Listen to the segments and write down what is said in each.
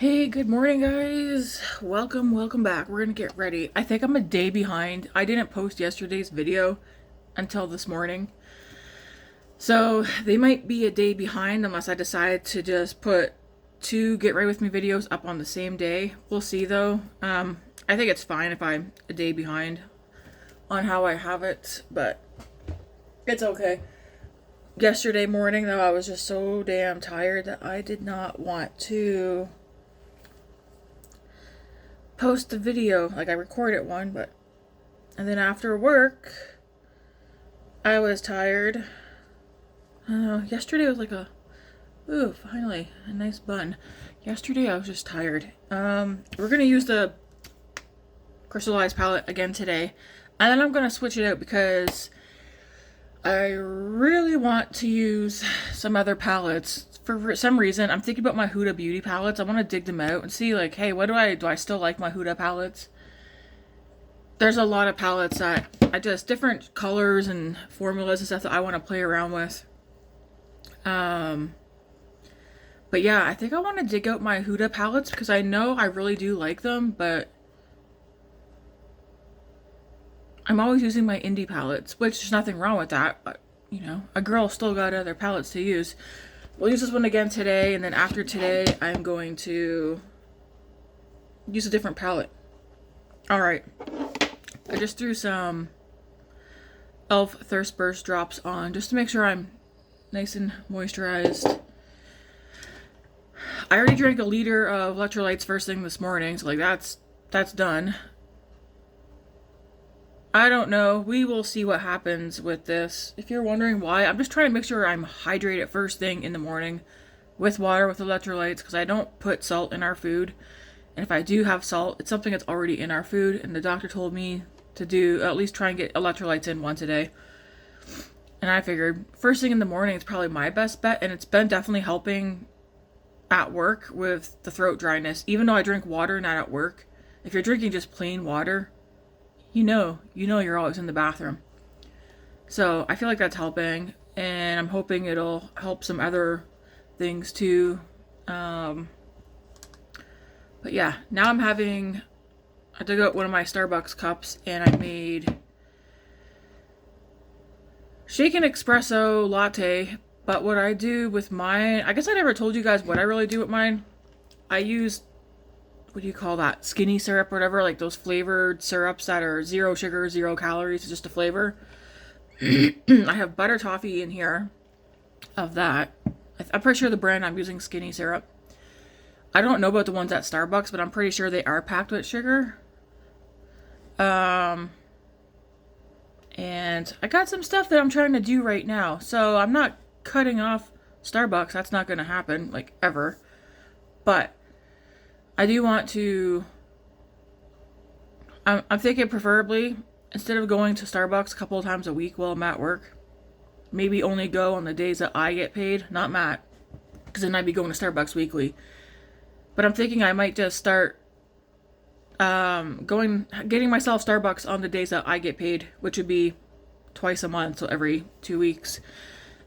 Hey, good morning, guys. Welcome back. We're gonna get ready. I think I'm a day behind. I didn't post yesterday's video until this morning. So they might be a day behind unless I decide to just put two get ready with me videos up on the same day. We'll see though. I think it's fine if I'm a day behind on how I have it, but it's okay. Yesterday morning though, I was just so damn tired that I did not want to post the video. Like, I recorded one, and then after work I was tired. Yesterday was like finally a nice bun. Yesterday I was just tired. We're gonna use the Crytallize palette again today, and then I'm gonna switch it out because I really want to use some other palettes. For some reason, I'm thinking about my Huda Beauty palettes. I want to dig them out and see, like, hey, what do I still like my Huda palettes? There's a lot of palettes that different colors and formulas and stuff that I want to play around with. But yeah, I think I want to dig out my Huda palettes because I know I really do like them, but I'm always using my indie palettes, which there's nothing wrong with that, but, you know, a girl still got other palettes to use. We'll use this one again today, and then after today, I'm going to use a different palette. Alright. I just threw some e.l.f. Thirst Burst drops on, just to make sure I'm nice and moisturized. I already drank a liter of electrolytes first thing this morning, so, like, that's done. I don't know. We will see what happens with this. If you're wondering why, I'm just trying to make sure I'm hydrated first thing in the morning with water, with electrolytes, because I don't put salt in our food. And if I do have salt, it's something that's already in our food, and the doctor told me to do at least try and get electrolytes in once a day. And I figured first thing in the morning is probably my best bet, and it's been definitely helping at work with the throat dryness. Even though I drink water not at work, if you're drinking just plain water, you know you're always in the bathroom. So I feel like that's helping, and I'm hoping it'll help some other things too. But yeah, now I dug out one of my Starbucks cups and I made shaken espresso latte. But what I do with mine, I guess I never told you guys what I really do with mine. I use, what do you call that, skinny syrup or whatever, like those flavored syrups that are 0 sugar, 0 calories, just a flavor. I have butter toffee in here of that. I'm pretty sure the brand I'm using, skinny syrup. I don't know about the ones at Starbucks, but I'm pretty sure they are packed with sugar. And I got some stuff that I'm trying to do right now, so I'm not cutting off Starbucks. That's not going to happen, like, ever. But I do want to, I'm thinking preferably, instead of going to Starbucks a couple of times a week while I'm at work, maybe only go on the days that I get paid, not Matt, because then I'd be going to Starbucks weekly. But I'm thinking I might just start getting myself Starbucks on the days that I get paid, which would be twice a month, so every 2 weeks.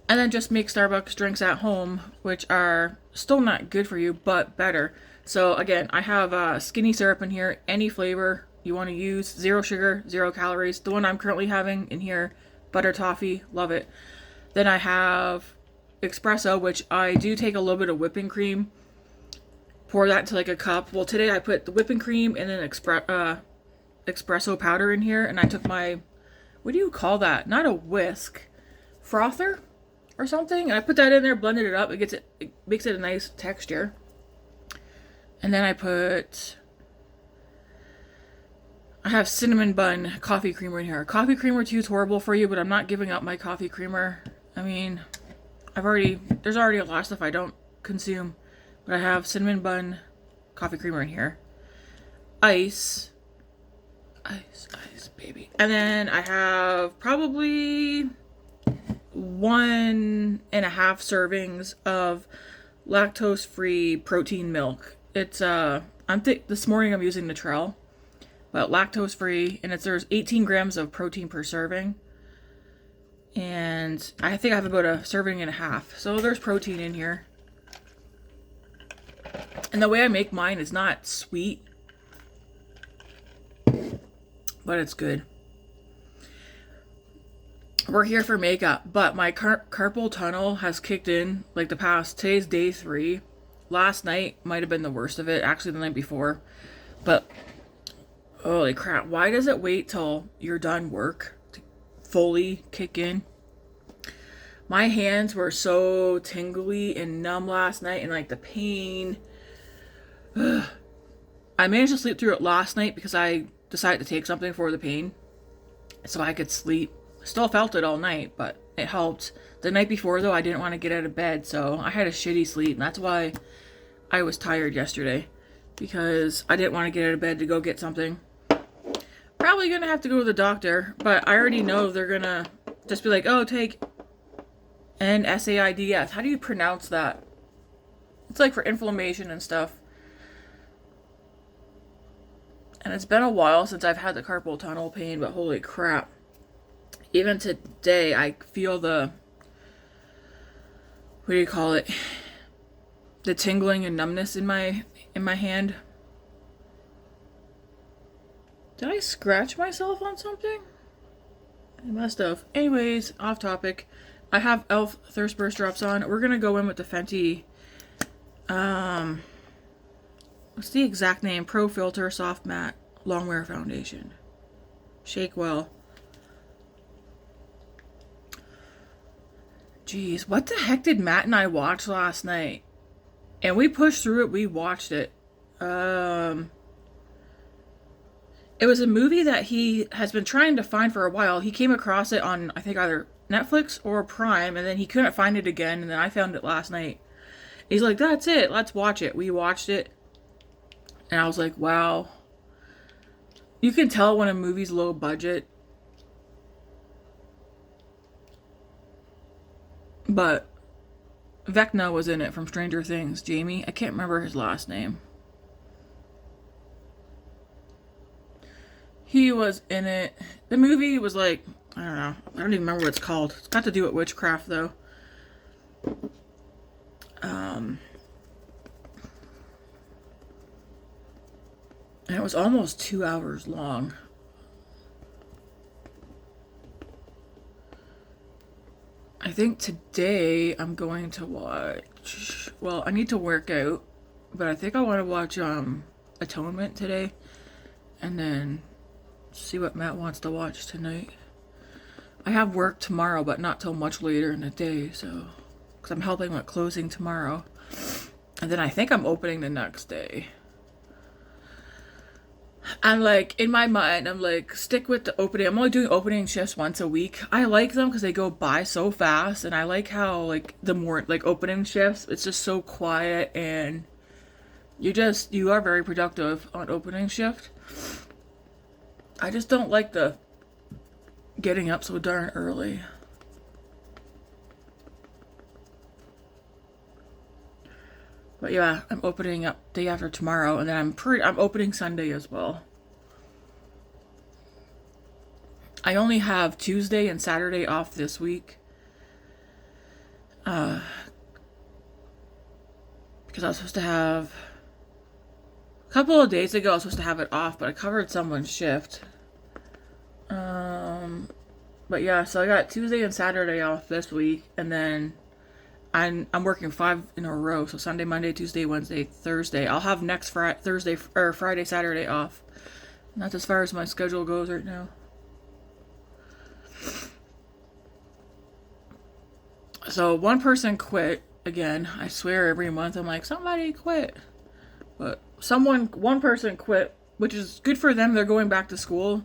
And then just make Starbucks drinks at home, which are still not good for you, but better. So again, I have skinny syrup in here, any flavor you want to use, 0 sugar, 0 calories. The one I'm currently having in here, butter toffee, love it. Then I have espresso, which I do take a little bit of whipping cream, pour that into like a cup. Well, today I put the whipping cream and then espresso powder in here, and I took my, what do you call that? Not a whisk, frother or something, and I put that in there, blended it up. It makes it a nice texture. And then I have cinnamon bun coffee creamer in here. Coffee creamer too is horrible for you, but I'm not giving up my coffee creamer. I mean, there's already a lot of stuff I don't consume, but I have cinnamon bun coffee creamer in here. Ice, baby. And then I have probably 1.5 servings of lactose-free protein milk. It's this morning I'm using Natrel, but lactose free, and there's 18 grams of protein per serving. And I think I have about a serving and a half. So there's protein in here. And the way I make mine is not sweet, but it's good. We're here for makeup, but my carpal tunnel has kicked in like today's day 3. Last night might have been the worst of it, actually the night before. But holy crap, why does it wait till you're done work to fully kick in? My hands were so tingly and numb last night, and like the pain. I managed to sleep through it last night because I decided to take something for the pain so I could sleep. Still felt it all night, but it helped. The night before, though, I didn't want to get out of bed, so I had a shitty sleep, and that's why I was tired yesterday, because I didn't want to get out of bed to go get something. Probably gonna have to go to the doctor, but I already know they're gonna just be like, oh, take NSAIDs. How do you pronounce that? It's like for inflammation and stuff. And it's been a while since I've had the carpal tunnel pain, but holy crap. Even today, I feel the, what do you call it? The tingling and numbness in my hand. Did I scratch myself on something? I must have. Anyways, off topic. I have e.l.f. Thirst Burst drops on. We're gonna go in with the Fenty, what's the exact name? Pro Filt'r Soft Matte Longwear Foundation. Shake well. Jeez, what the heck did Matt and I watch last night? And we pushed through it, we watched it. It was a movie that he has been trying to find for a while. He came across it on, I think, either Netflix or Prime, and then he couldn't find it again, and then I found it last night. He's like, that's it, let's watch it. We watched it, and I was like, wow. You can tell when a movie's low budget. But Vecna was in it from Stranger Things. Jamie. I can't remember his last name. He was in it. The movie was like, I don't know. I don't even remember what it's called. It's got to do with witchcraft, though. And it was almost 2 hours long. I think today I'm going to watch, well, I need to work out, but I think I want to watch Atonement today, and then see what Matt wants to watch tonight. I have work tomorrow, but not till much later in the day, so, because I'm helping with closing tomorrow, and then I think I'm opening the next day. I'm like, in my mind, I'm like, stick with the opening. I'm only doing opening shifts once a week. I like them because they go by so fast, and I like how, like, the more, like, opening shifts, it's just so quiet, and you are very productive on opening shift. I just don't like the getting up so darn early. But yeah, I'm opening up day after tomorrow, and then I'm opening Sunday as well. I only have Tuesday and Saturday off this week. Because I was supposed to have, a couple of days ago I was supposed to have it off, but I covered someone's shift. But yeah, so I got Tuesday and Saturday off this week, and then I'm working 5 in a row, so Sunday, Monday, Tuesday, Wednesday, Thursday. I'll have next Friday, Saturday off. And that's as far as my schedule goes right now. So one person quit again. I swear every month I'm like, somebody quit. But one person quit, which is good for them. They're going back to school.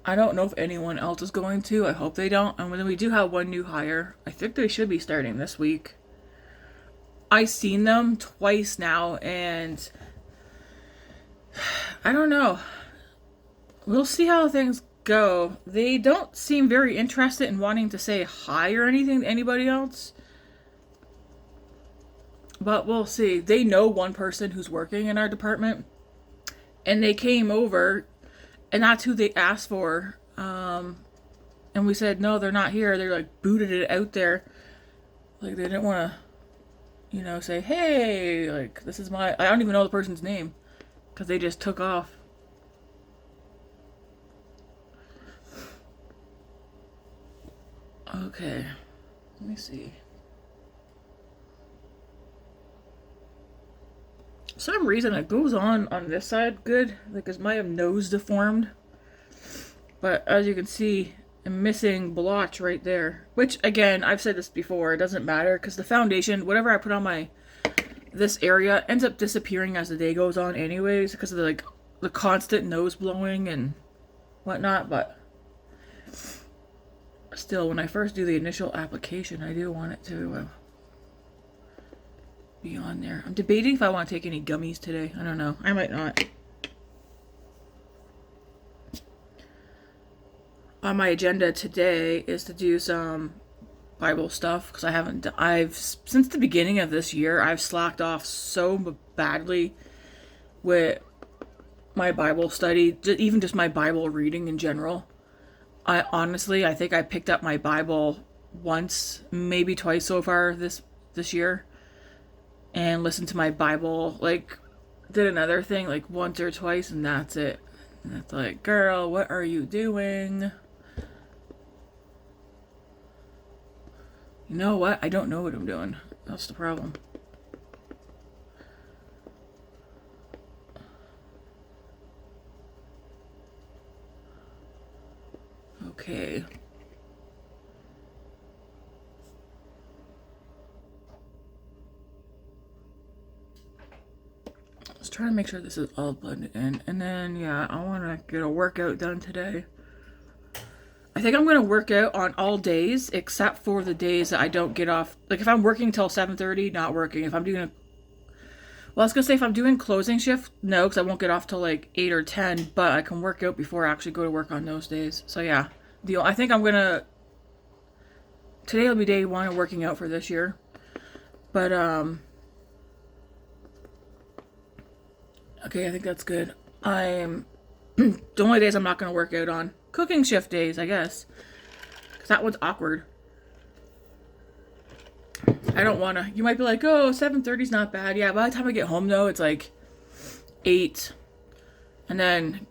I don't know if anyone else is going to. I hope they don't. And then we do have one new hire. I think they should be starting this week. I've seen them twice now, and I don't know. We'll see how things go. They don't seem very interested in wanting to say hi or anything to anybody else. But we'll see. They know one person who's working in our department, and they came over, and that's who they asked for. And we said, no, they're not here. They're like booted it out there. Like they didn't want to, you know, say, hey, like this is my, I don't even know the person's name. Because they just took off. Okay. Let me see. For some reason it goes on this side good. Like it might have nose deformed. But as you can see, I'm missing blotch right there. Which, again, I've said this before, it doesn't matter. Because the foundation, whatever I put on this area, ends up disappearing as the day goes on anyways. Because of the constant nose blowing and whatnot. But still, when I first do the initial application, I do want it to be on there. I'm debating if I want to take any gummies today. I don't know. I might not. On my agenda today is to do some Bible stuff because since the beginning of this year, I've slacked off so badly with my Bible study, even just my Bible reading in general. I think I picked up my Bible once, maybe twice so far this year, and listened to my Bible, like did another thing like once or twice, and that's it. And it's like, girl, what are you doing? You know what? I don't know what I'm doing. That's the problem. Okay. Let's try to make sure this is all blended in. And then, yeah, I want to get a workout done today. I think I'm going to work out on all days except for the days that I don't get off. Like if I'm working till 7:30, not working. If I'm doing well, I was going to say if I'm doing closing shift, no, because I won't get off till like 8 or 10, but I can work out before I actually go to work on those days. So yeah, I think I'm going to, today will be day 1 of working out for this year. But, okay, I think that's good. The only days I'm not going to work out on. Cooking shift days, I guess. Because that one's awkward. I don't want to. You might be like, oh, 7:30 is not bad. Yeah, by the time I get home, though, it's like 8. And then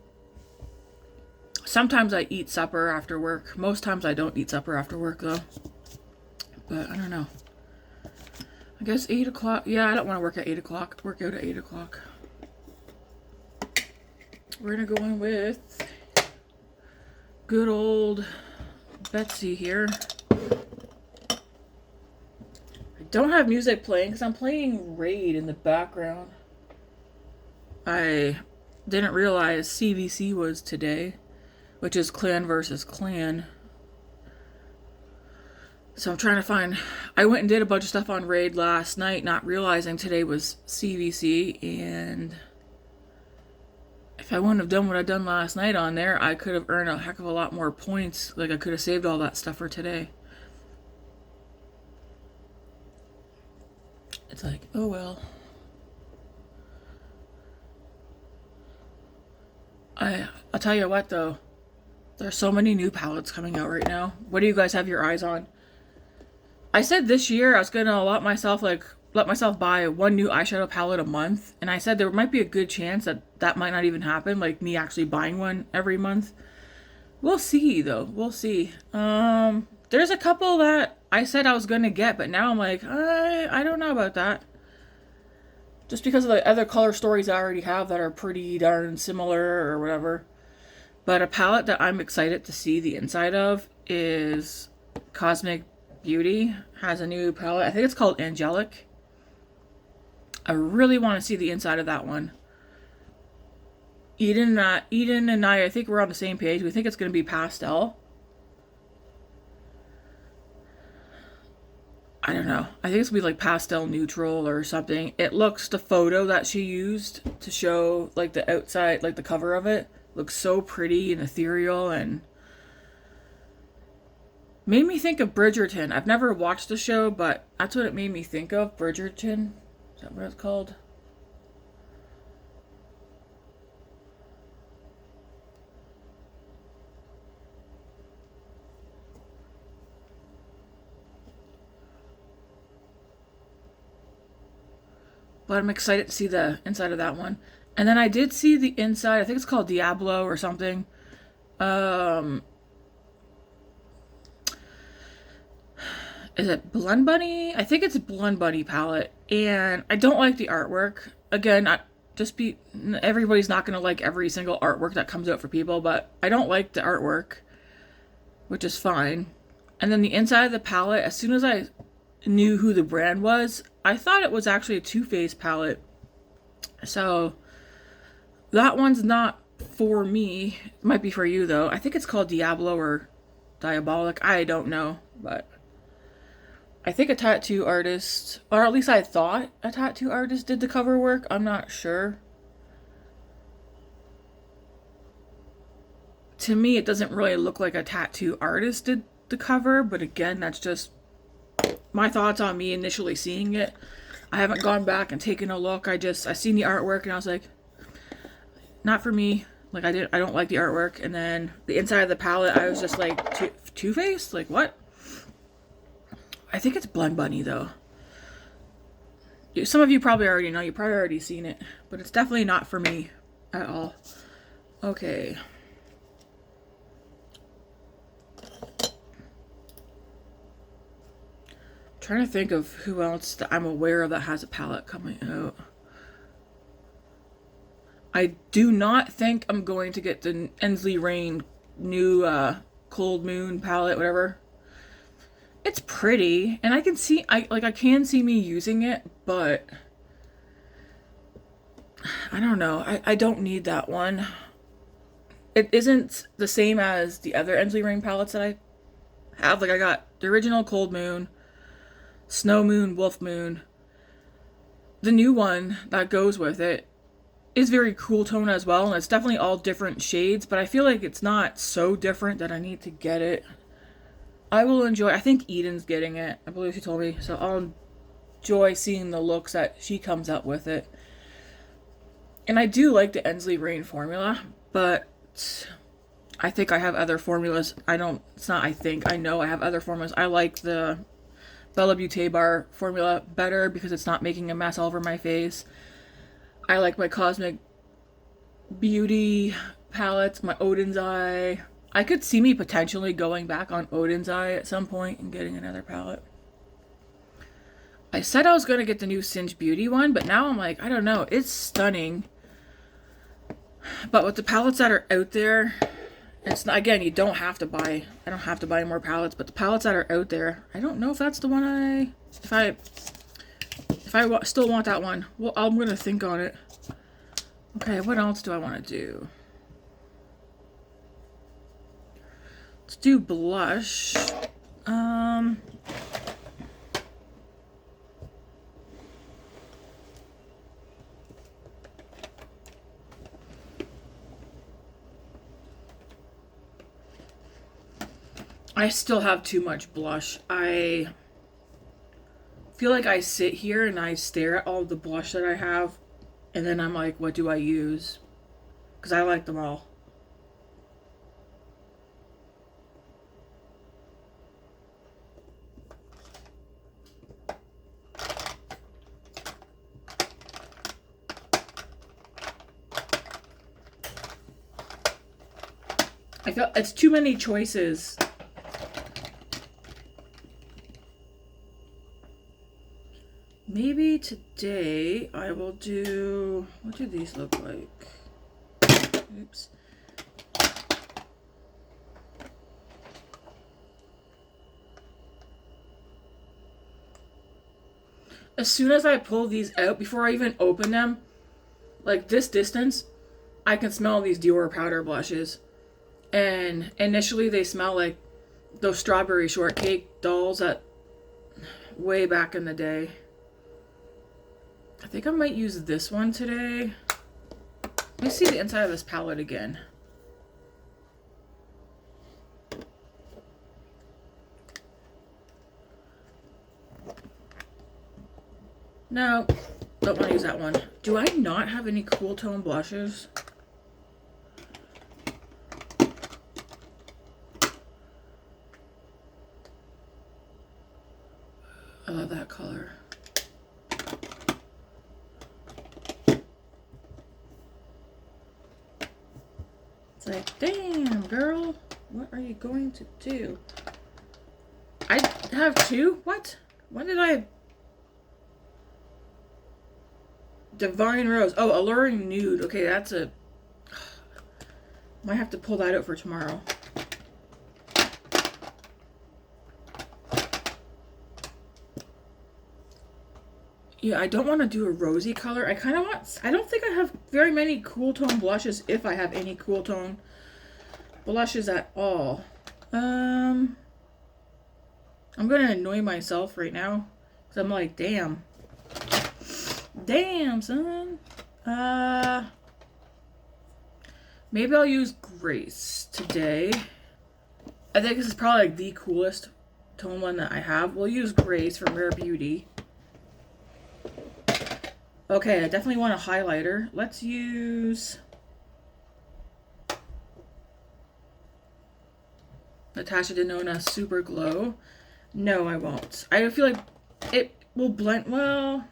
sometimes I eat supper after work. Most times I don't eat supper after work, though. But I don't know. I guess 8 o'clock. Yeah, I don't want to work at 8 o'clock. Work out at 8 o'clock. We're going to go in with good old Betsy here. I don't have music playing because I'm playing Raid in the background. I didn't realize CVC was today, which is clan versus clan. So I'm trying to find, I went and did a bunch of stuff on Raid last night, not realizing today was CVC, and if I wouldn't have done what I done last night on there, I could have earned a heck of a lot more points. Like I could have saved all that stuff for today. It's like, oh well. I'll tell you what though. There's so many new palettes coming out right now. What do you guys have your eyes on? I said this year I was gonna let myself buy one new eyeshadow palette a month, and I said there might be a good chance that might not even happen, like me actually buying one every month. We'll see though. We'll see. There's a couple that I said I was gonna get, but now I'm like, I don't know about that. Just because of the other color stories I already have that are pretty darn similar or whatever. But a palette that I'm excited to see the inside of is Cosmic Beauty has a new palette. I think it's called Angelic. I really want to see the inside of that one. Eden and I think we're on the same page. We think it's going to be pastel. I don't know. I think it's going to be like pastel neutral or something. It looks, the photo that she used to show like the outside, like the cover of it, looks so pretty and ethereal and made me think of Bridgerton. I've never watched the show, but that's what it made me think of. Bridgerton. Is that what it's called? but I'm excited to see the inside of that one. And then I did see the inside. I think it's called Diablo or something. Is it Blend Bunny? I think it's Blend Bunny palette. And I don't like the artwork. Again, everybody's not going to like every single artwork that comes out for people, but I don't like the artwork, which is fine. And then the inside of the palette, as soon as I knew who the brand was, I thought it was actually a Too Faced palette. So that one's not for me. It might be for you though. I think it's called Diablo or Diabolic. I don't know, but I think a tattoo artist, or at least I thought a tattoo artist did the cover work. I'm not sure. To me, it doesn't really look like a tattoo artist did the cover, but again, that's just my thoughts on me initially seeing it. I haven't gone back and taken a look. I seen the artwork and I was like, not for me. Like I don't like the artwork. And then the inside of the palette, I was just like, Too Faced? Like what? I think it's Blend Bunny though. Some of you probably already know. You've probably already seen it, but it's definitely not for me at all. Okay. Trying to think of who else that I'm aware of that has a palette coming out. I do not think I'm going to get the Ensley Rain new Cold Moon palette, whatever. It's pretty, and I can see me using it, but I don't know. I don't need that one. It isn't the same as the other Ensley Rain palettes that I have. Like I got the original Cold Moon, Snow Moon, Wolf Moon. The new one that goes with it is very cool tone as well, and it's definitely all different shades, but I feel like it's not so different that I need to get it. I will enjoy, I think Eden's getting it. I believe she told me, so I'll enjoy seeing the looks that she comes up with it. And I do like the Ensley Rain formula, but I think I have other formulas. I know I have other formulas. I like the Bellabeautebar formula better because it's not making a mess all over my face. I like my Cosmic Beauty palettes, my Odin's Eye. I could see me potentially going back on Odin's Eye at some point and getting another palette. I said I was going to get the new Singe Beauty one, but now I'm like, I don't know. It's stunning. But with the palettes that are out there, it's not, again, you don't have to buy, I don't have to buy more palettes, but the palettes that are out there, I don't know if that's the one if I still want that one. Well, I'm going to think on it. Okay, what else do I want to do? Let's do blush. I still have too much blush. I feel like I sit here and I stare at all the blush that I have, and then I'm like, what do I use? Because I like them all. I feel it's too many choices. Maybe today I will do, what do these look like? Oops. As soon as I pull these out, before I even open them, like this distance, I can smell these Dior powder blushes. And initially they smell like those strawberry shortcake dolls that way back in the day. I think I might use this one today. Let me see the inside of this palette again. No, don't want to use that one. Do I not have any cool tone blushes? I love that color. It's like, damn, girl, what are you going to do? I have two? What? When did I... Divine Rose. Oh, Alluring Nude. Okay, that's a... Might have to pull that out for tomorrow. Yeah, I don't want to do a rosy color. I kind of want... I don't think I have very many cool tone blushes, if I have any cool tone blushes at all. I'm going to annoy myself right now. Because I'm like, damn. Damn, son. Maybe I'll use Grace today. I think this is probably like the coolest tone one that I have. We'll use Grace from Rare Beauty. Okay, I definitely want a highlighter. Let's use Natasha Denona Super Glow. No, I won't. I feel like it will blend well.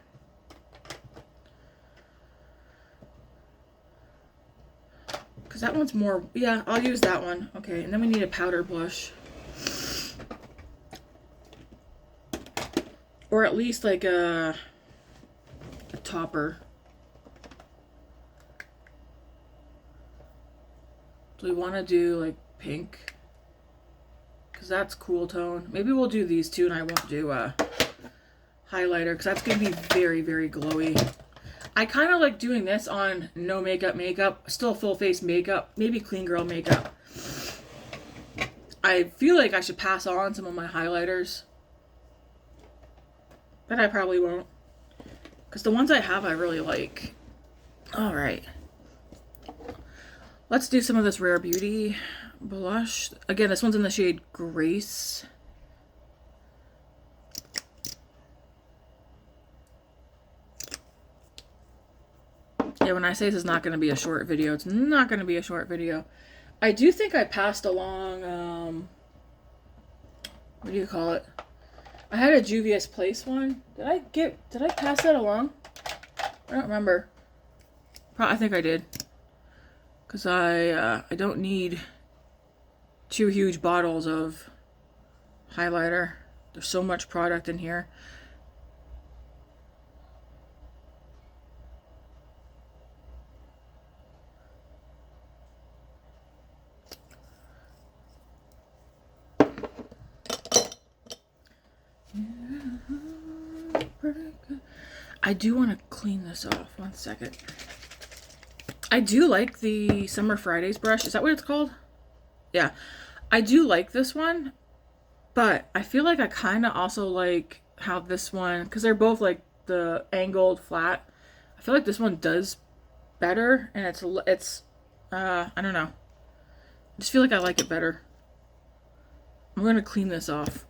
Because that one's more... Yeah, I'll use that one. Okay, and then we need a powder blush. Or at least like a topper. Do we want to do like pink? Because that's cool tone. Maybe we'll do these two and I won't do a highlighter because that's going to be very, very glowy. I kind of like doing this on no makeup, still full face makeup, maybe clean girl makeup. I feel like I should pass on some of my highlighters, but I probably won't. Because the ones I have, I really like. All right. Let's do some of this Rare Beauty blush. Again, this one's in the shade Grace. Yeah, when I say this is not going to be a short video, it's not going to be a short video. I do think I passed along, what do you call it? I had a Juvia's Place one. Did I pass that along? I don't remember. I think I did. Because I don't need 2 huge bottles of highlighter. There's so much product in here. I do want to clean this off. 1 second. I do like the Summer Fridays brush. Is that what it's called? Yeah. I do like this one, but I feel like I kind of also like how this one, because they're both like the angled flat. I feel like this one does better, and it's I don't know. I just feel like I like it better. I'm going to clean this off.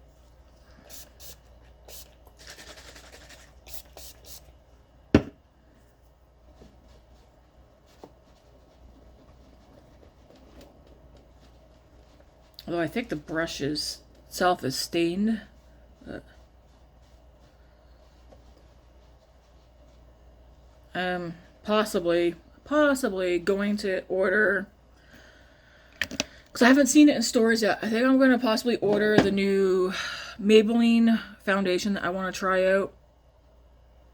Although I think the brush itself is stained. Possibly going to order, because I haven't seen it in stores yet. I think I'm going to possibly order the new Maybelline foundation that I want to try out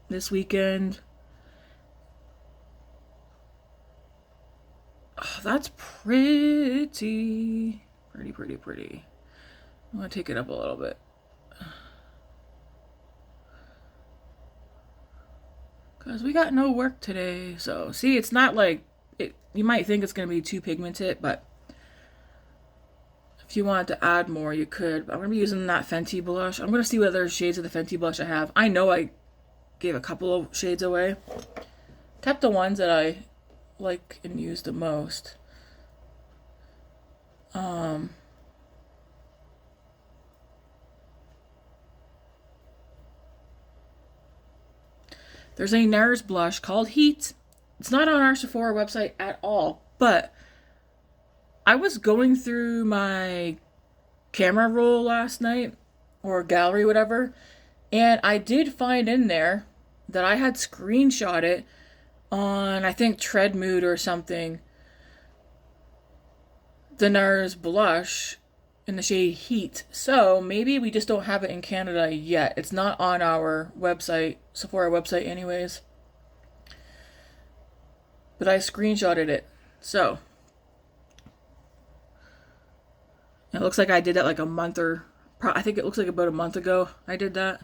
this weekend. Oh, that's pretty. Pretty. I'm going to take it up a little bit. Because we got no work today. So, see, it's not like... you might think it's going to be too pigmented, but if you wanted to add more, you could. I'm going to be using that Fenty blush. I'm going to see what other shades of the Fenty blush I have. I know I gave a couple of shades away. Kept the ones that I like and use the most. There's a NARS blush called Heat. It's not on our Sephora website at all, but I was going through my camera roll last night, or gallery, whatever, and I did find in there that I had screenshot it on, I think, Tread Mood or something. the NARS blush in the shade Heat. So maybe we just don't have it in Canada yet. It's not on our website, Sephora website anyways. But I screenshotted it. So it looks like I did that like a month or I think it looks like about a month ago I did that.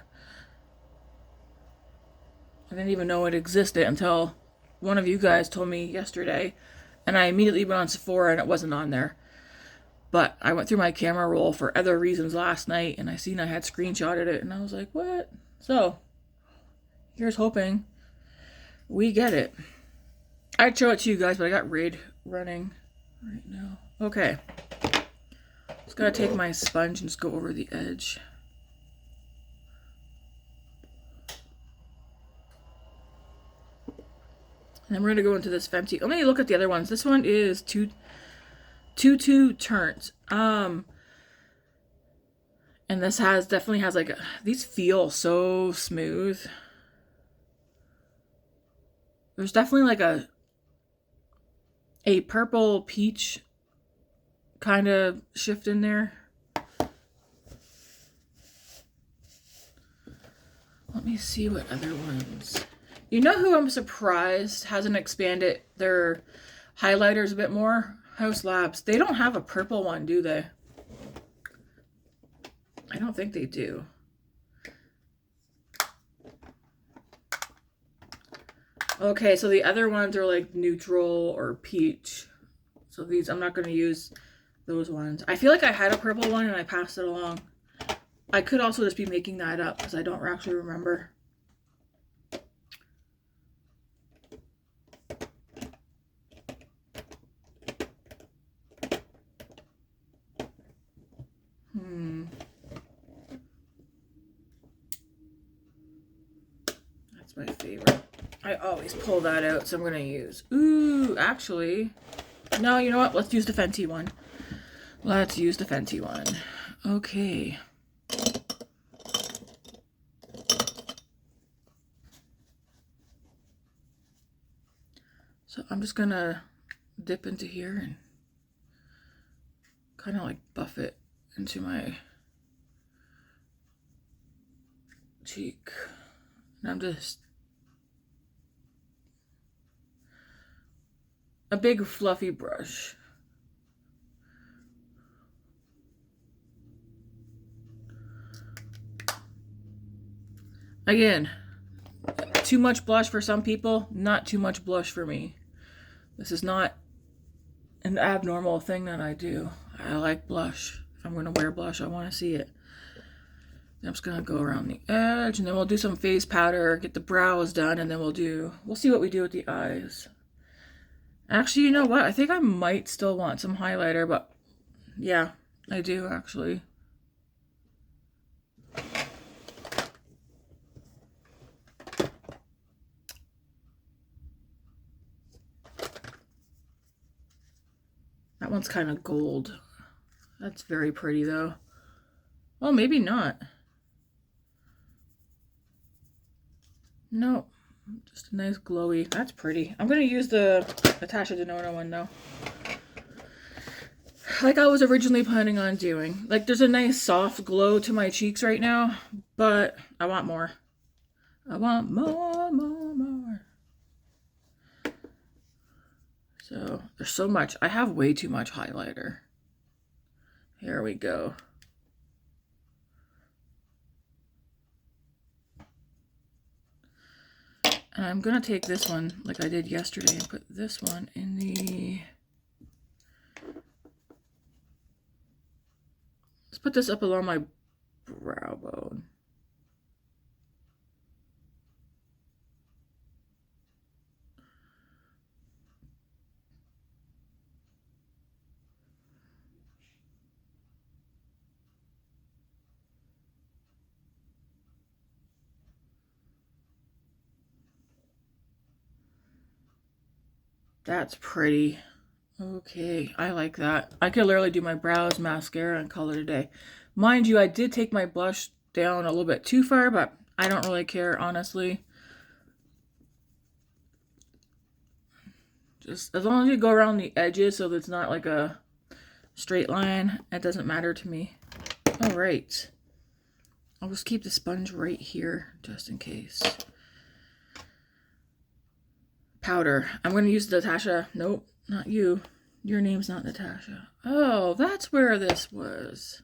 I didn't even know it existed until one of you guys told me yesterday, and I immediately went on Sephora and it wasn't on there. But I went through my camera roll for other reasons last night, and I seen I had screenshotted it, and I was like, what? So here's hoping we get it. I'd show it to you guys, but I got Raid running right now. Okay. Just gotta take my sponge and just go over the edge. And then we're gonna go into this Fenty. Let me look at the other ones. This one is Tutu Turnt. And this definitely has like these feel so smooth. There's definitely like a purple peach kind of shift in there. Let me see what other ones. You know who I'm surprised hasn't expanded their highlighters a bit more? House Labs. They don't have a purple one, do they? I don't think they do. Okay, so the other ones are like neutral or peach. So these, I'm not going to use those ones. I feel like I had a purple one and I passed it along. I could also just be making that up because I don't actually remember. That's my favorite. I always pull that out, so I'm going to use... Ooh, actually... No, you know what? Let's use the Fenty one. Let's use the Fenty one. Okay. So I'm just going to dip into here and kind of like buff it into my cheek. And I'm just... a big fluffy brush. Again, too much blush for some people, not too much blush for me. This is not an abnormal thing that I do. I like blush. If I'm going to wear blush, I want to see it. I'm just going to go around the edge, and then we'll do some face powder, get the brows done, and then we'll see what we do with the eyes. Actually, you know what? I think I might still want some highlighter, but yeah, I do actually. That one's kind of gold. That's very pretty though. Well, maybe not. No, just a nice glowy. That's pretty. I'm going to use the Natasha Denona one though. Like I was originally planning on doing. Like there's a nice soft glow to my cheeks right now, but I want more. I want more. So there's so much. I have way too much highlighter. Here we go. And I'm going to take this one like I did yesterday and put this one in the... Let's put this up along my brow bone. That's pretty. Okay, I like that. I could literally do my brows, mascara, and color today. Mind you, I did take my blush down a little bit too far, but I don't really care, honestly. Just as long as you go around the edges so that it's not like a straight line. It doesn't matter to me. All right. I'll just keep the sponge right here just in case. Powder. I'm going to use Natasha. Nope, not you. Your name's not Natasha. Oh, that's where this was.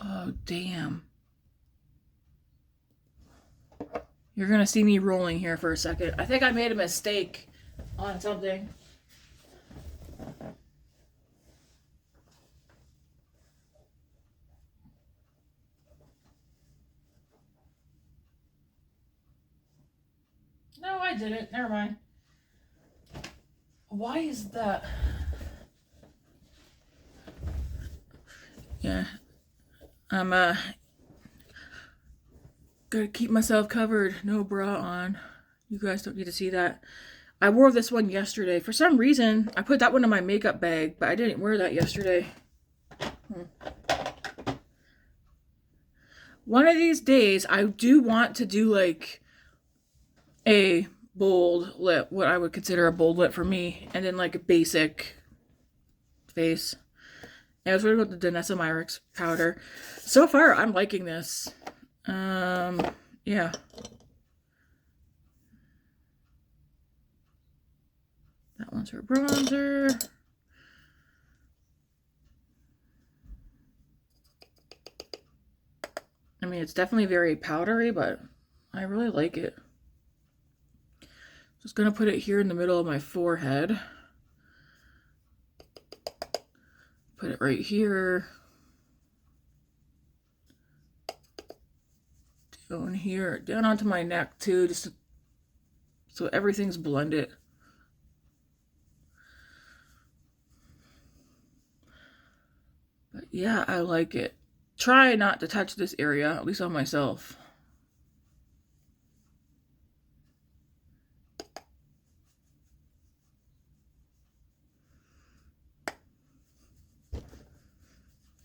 Oh, damn. You're going to see me rolling here for a second. I think I made a mistake on something. No, I didn't. Never mind. Why is that? Yeah. I'm gotta keep myself covered. No bra on. You guys don't need to see that. I wore this one yesterday. For some reason, I put that one in my makeup bag, but I didn't wear that yesterday. One of these days, I do want to do like a bold lip, what I would consider a bold lip for me, and then like a basic face. And I was going to go with the Danessa Myricks powder. So far, I'm liking this. Yeah. That one's for bronzer. I mean, it's definitely very powdery, but I really like it. Just gonna put it here in the middle of my forehead. Put it right here. Down here, down onto my neck too, just so everything's blended. But yeah, I like it. Try not to touch this area, at least on myself.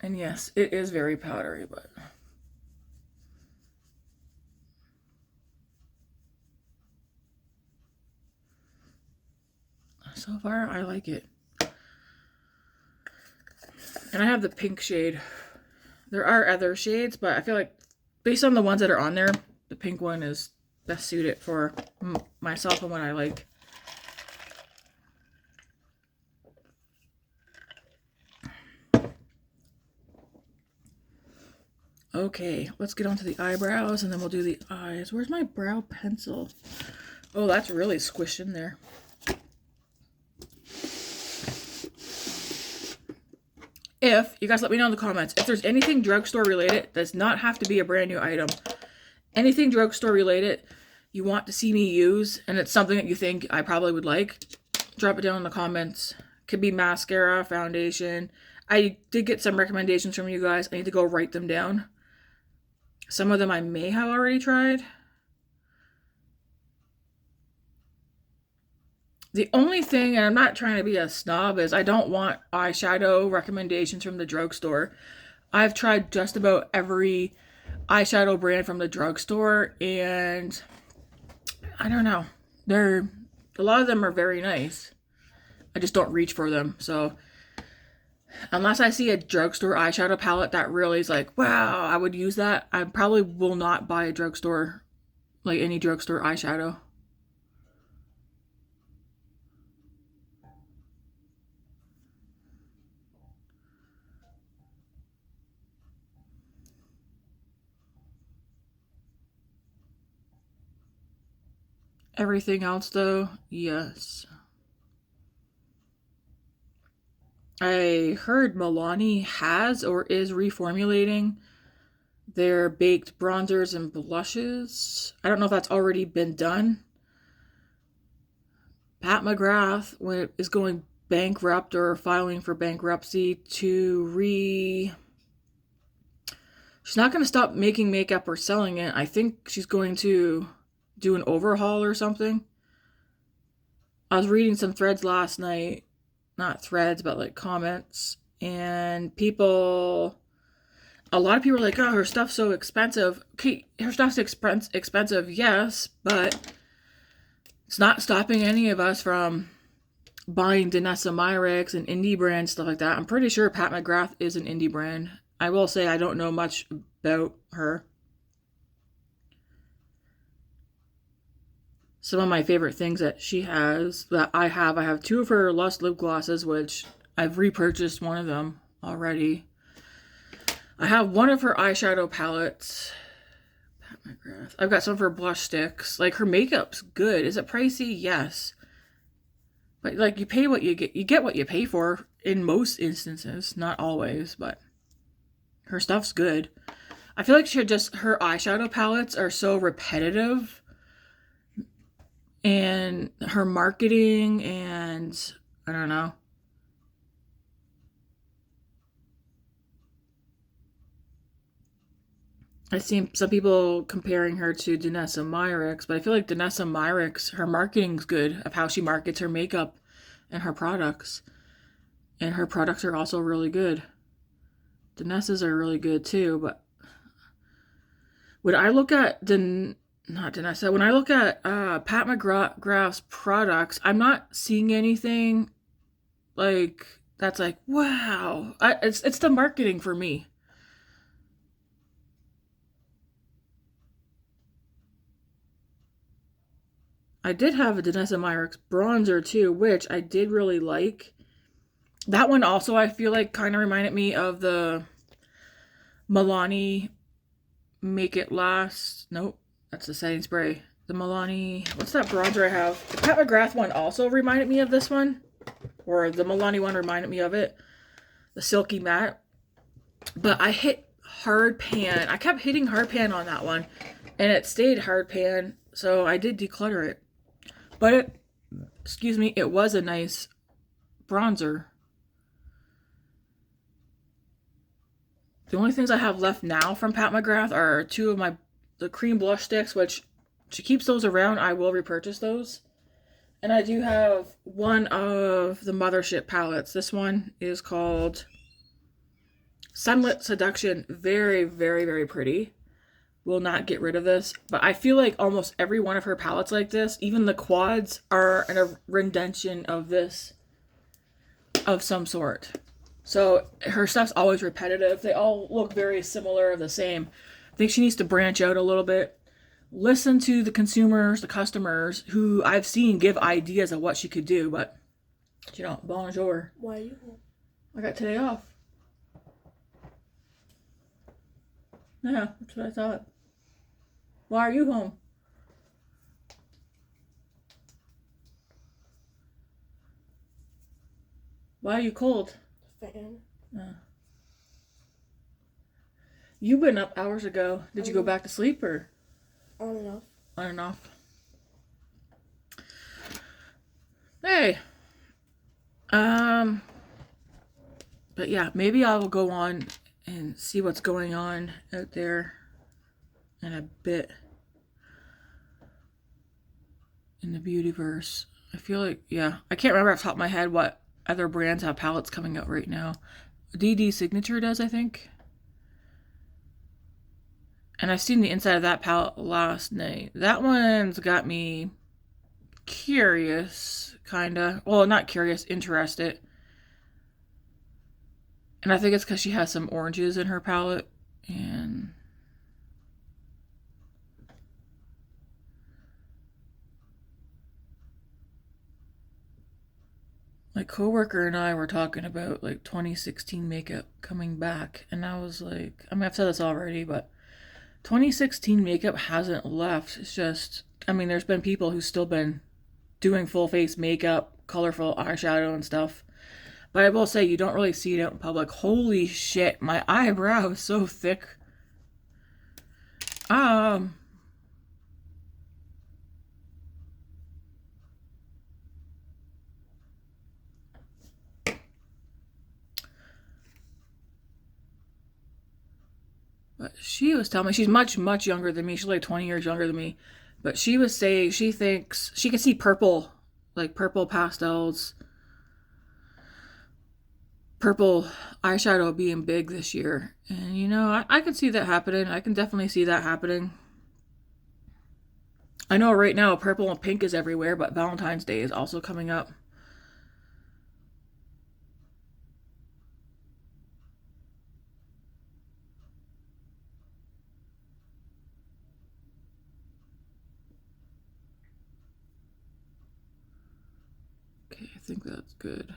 And yes, it is very powdery, but so far I like it. And I have the pink shade. There are other shades, but I feel like based on the ones that are on there, the pink one is best suited for myself and what I like. Okay, let's get onto the eyebrows and then we'll do the eyes. Where's my brow pencil? Oh, that's really squished in there. If, you guys let me know in the comments, if there's anything drugstore related, does not have to be a brand new item. Anything drugstore related you want to see me use, and it's something that you think I probably would like, drop it down in the comments. Could be mascara, foundation. I did get some recommendations from you guys. I need to go write them down. Some of them I may have already tried. The only thing, and I'm not trying to be a snob, is I don't want eyeshadow recommendations from the drugstore. I've tried just about every eyeshadow brand from the drugstore, and I don't know. A lot of them are very nice. I just don't reach for them. So unless I see a drugstore eyeshadow palette that really is like, wow, I would use that, I probably will not buy a drugstore, like any drugstore eyeshadow. Everything else though, yes. I heard Milani has or is reformulating their baked bronzers and blushes. I don't know if that's already been done. Pat McGrath is going bankrupt or filing for bankruptcy she's not going to stop making makeup or selling it. I think she's going to do an overhaul or something. I was reading some threads last night. Not threads, but like comments. And a lot of people are like, oh, her stuff's so expensive. Okay, her stuff's expensive, yes, but it's not stopping any of us from buying Danessa Myricks and indie brand stuff like that. I'm pretty sure Pat McGrath is an indie brand. I will say I don't know much about her. Some of my favorite things that she has, that I have 2 of her Lust lip glosses, which I've repurchased one of them already. I have one of her eyeshadow palettes. Pat McGrath. I've got some of her blush sticks. Like, her makeup's good. Is it pricey? Yes. But, like, you pay what you get. You get what you pay for in most instances. Not always, but her stuff's good. I feel like her eyeshadow palettes are so repetitive. And her marketing and, I don't know. I've seen some people comparing her to Danessa Myricks, but I feel like Danessa Myricks, her marketing's good of how she markets her makeup and her products. And her products are also really good. Danessa's are really good too, but when I look at not Danessa, when I look at Pat McGrath's products, I'm not seeing anything like that's like, wow. It's the marketing for me. I did have a Danessa Myricks bronzer too, which I did really like. That one also, I feel like, kind of reminded me of the Milani Make It Last. Nope, that's the setting spray. The Milani, what's that bronzer I have? The Pat McGrath one also reminded me of this one. Or the Milani one reminded me of it. The Silky Matte. But I hit hard pan. I kept hitting hard pan on that one. And it stayed hard pan. So I did declutter it. But it was a nice bronzer. The only things I have left now from Pat McGrath are 2 of the cream blush sticks, which she keeps those around. I will repurchase those. And I do have one of the Mothership palettes. This one is called Sunlit Seduction. Very, very, very pretty. Will not get rid of this. But I feel like almost every one of her palettes like this, even the quads, are a rendition of this, of some sort. So her stuff's always repetitive. They all look very similar, the same. I think she needs to branch out a little bit. Listen to the consumers, the customers, who I've seen give ideas of what she could do, but, you know, bonjour. Why are you home? I got today off. Yeah, that's what I thought. Why are you home? Why are you cold? Fan. You've been up hours ago. Did you go back to sleep or? On and off. On and off. Hey. But yeah, maybe I will go on and see what's going on out there in a bit in the Beautyverse. I feel like, yeah, I can't remember off the top of my head what other brands have palettes coming out right now. DD Signature does, I think. And I've seen the inside of that palette last night. That one's got me curious, kinda. Well, not curious, interested. And I think it's because she has some oranges in her palette. And my coworker and I were talking about like 2016 makeup coming back. And I was like, I mean, I've said this already, but 2016 makeup hasn't left. It's just, I mean, there's been people who've still been doing full face makeup, colorful eyeshadow and stuff. But I will say, you don't really see it out in public. Holy shit, my eyebrow is so thick. But she was telling me, she's much, much younger than me. She's like 20 years younger than me. But she was saying she thinks she can see purple, like purple pastels, purple eyeshadow being big this year. And, you know, I can see that happening. I can definitely see that happening. I know right now purple and pink is everywhere, but Valentine's Day is also coming up. think that's good.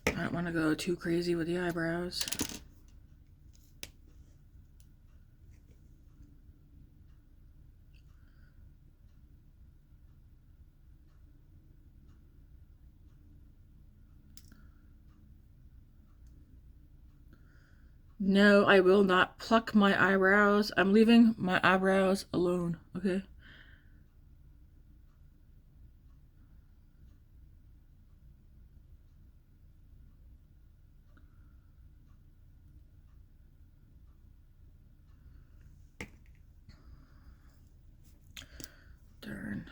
I don't want to go too crazy with the eyebrows. No, I will not pluck my eyebrows. I'm leaving my eyebrows alone, okay? Darn.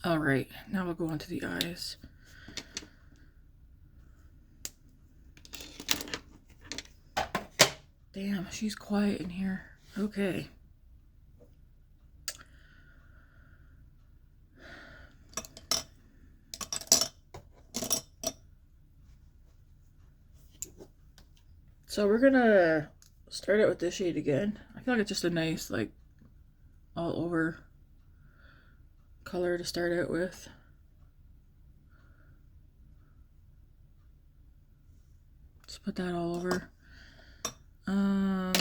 All right, now we'll go on to the eyes. Damn, she's quiet in here. Okay. So we're gonna start out with this shade again. I feel like it's just a nice, like, all over color to start out with. Let's put that all over. I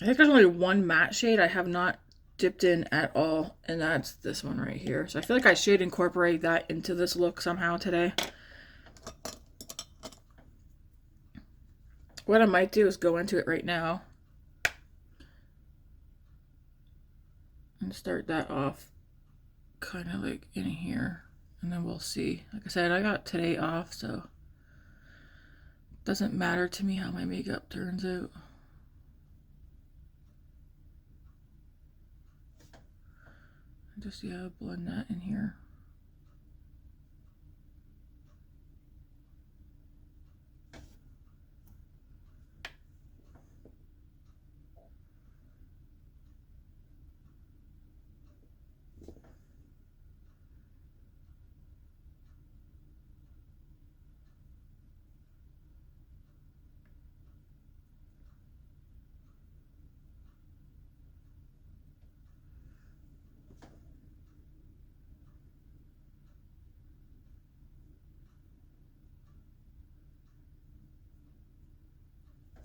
think there's only one matte shade I have not dipped in at all, and that's this one right here. So I feel like I should incorporate that into this look somehow today. What I might do is go into it right now and start that off kind of like in here, and then we'll see. Like I said, I got today off, so it doesn't matter to me how my makeup turns out. Just, yeah, blend that in here.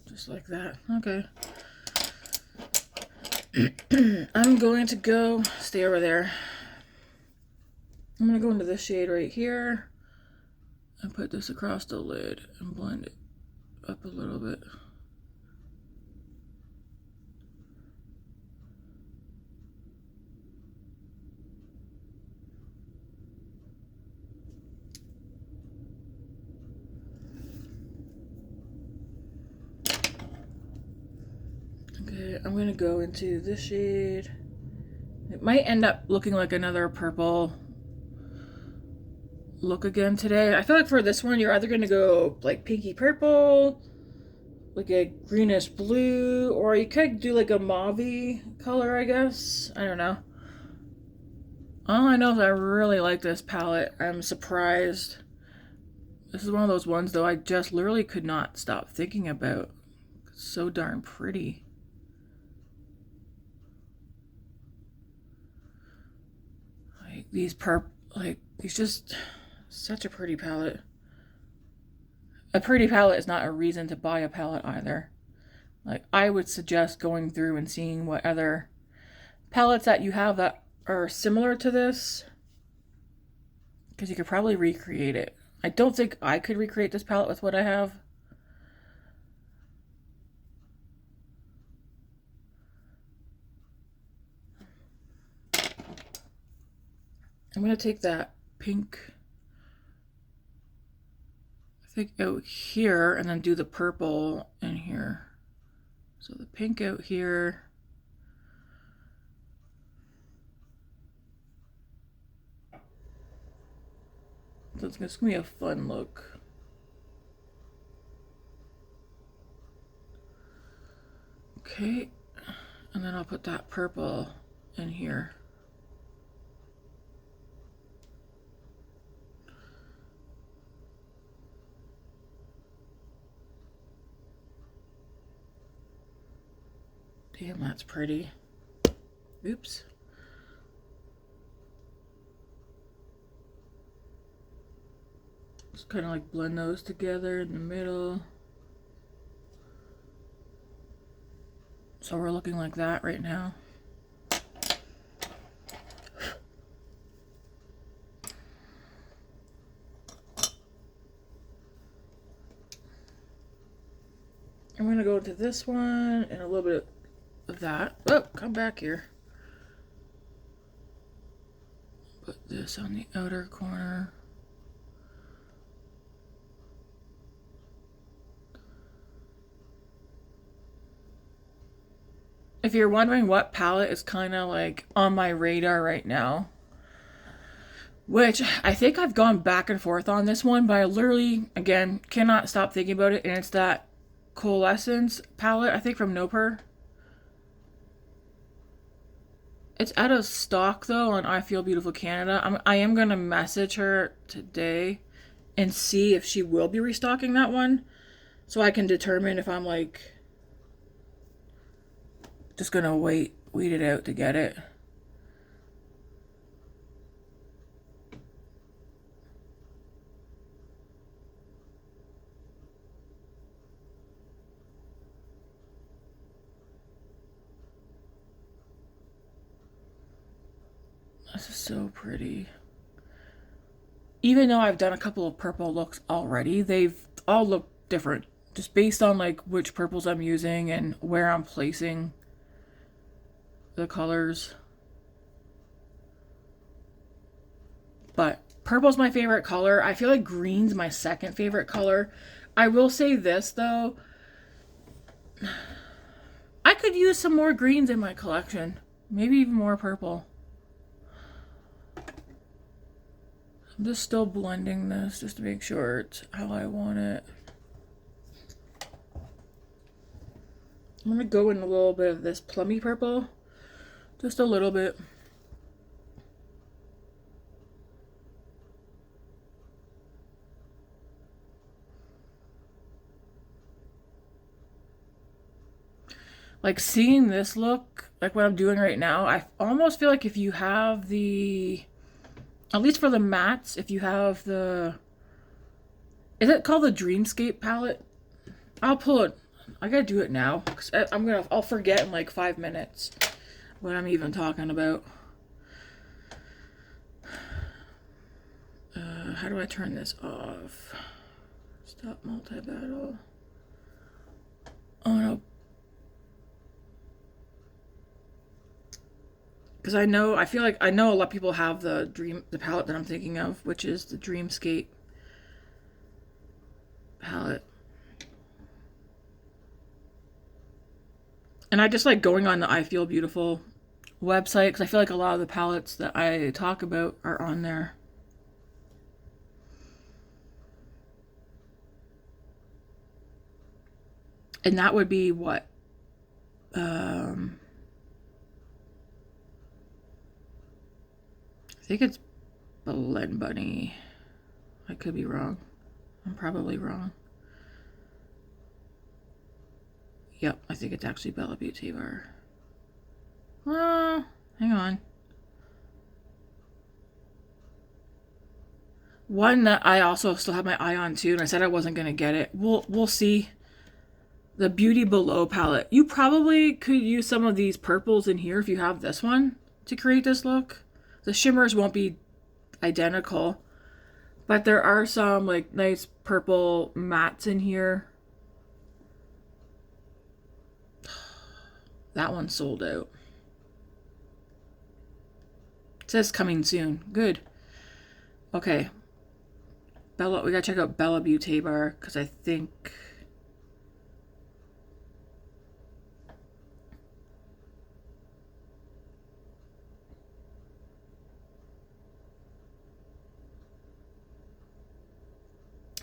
Just like that. Okay. I'm going to go, stay over there. I'm going to go into this shade right here and put this across the lid and blend it up a little bit. Okay, I'm going to go into this shade. It might end up looking like another purple look again today. I feel like for this one, you're either going to go like pinky purple, like a greenish blue, or you could do like a mauve-y color, I guess. I don't know. All I know is I really like this palette. I'm surprised. This is one of those ones, though, I just literally could not stop thinking about. It's so darn pretty. Like these these just such a pretty palette. A pretty palette is not a reason to buy a palette either. Like, I would suggest going through and seeing what other palettes that you have that are similar to this, because you could probably recreate it. I don't think I could recreate this palette with what I have. I'm going to take that pink, I think, out here, and then do the purple in here. So the pink out here. So it's gonna be a fun look. Okay, and then I'll put that purple in here. Damn, that's pretty. Oops. Just kind of like blend those together in the middle. So we're looking like that right now. I'm gonna go to this one and a little bit of that. Oh, come back here. Put this on the outer corner. If you're wondering what palette is kind of like on my radar right now, which I think I've gone back and forth on this one, but I literally, again, cannot stop thinking about it, and it's that Coalescence palette, I think from Noper. It's out of stock though on I Feel Beautiful Canada. I am going to message her today and see if she will be restocking that one, so I can determine if I'm like just gonna wait it out to get it. This is so pretty. Even though I've done a couple of purple looks already, they've all looked different, just based on like which purples I'm using and where I'm placing the colors. But purple's my favorite color. I feel like green's my second favorite color. I will say this though, I could use some more greens in my collection. Maybe even more purple. I'm just still blending this just to make sure it's how I want it. I'm gonna go in a little bit of this plummy purple. Just a little bit. Like seeing this look, like what I'm doing right now, I almost feel like if you have the, at least for the mattes, if you have the, is it called the Dreamscape palette? I'll pull it. I gotta do it now because I'll forget in like 5 minutes what I'm even talking about. How do I turn this off? Stop multi-battle. Oh no. Because I feel like I know a lot of people have the palette that I'm thinking of, which is the Dreamscape palette. And I just like going on the I Feel Beautiful website because I feel like a lot of the palettes that I talk about are on there. And that would be what? I think it's Blend Bunny. I could be wrong. I'm probably wrong. Yep, I think it's actually Bellabeautebar. Well, hang on. One that I also still have my eye on too, and I said I wasn't gonna get it. We'll see. The Beauty Below palette. You probably could use some of these purples in here if you have this one to create this look. The shimmers won't be identical, but there are some like nice purple mattes in here. That one sold out. It says coming soon. Good. Okay. We gotta check out Bellabeautebar because I think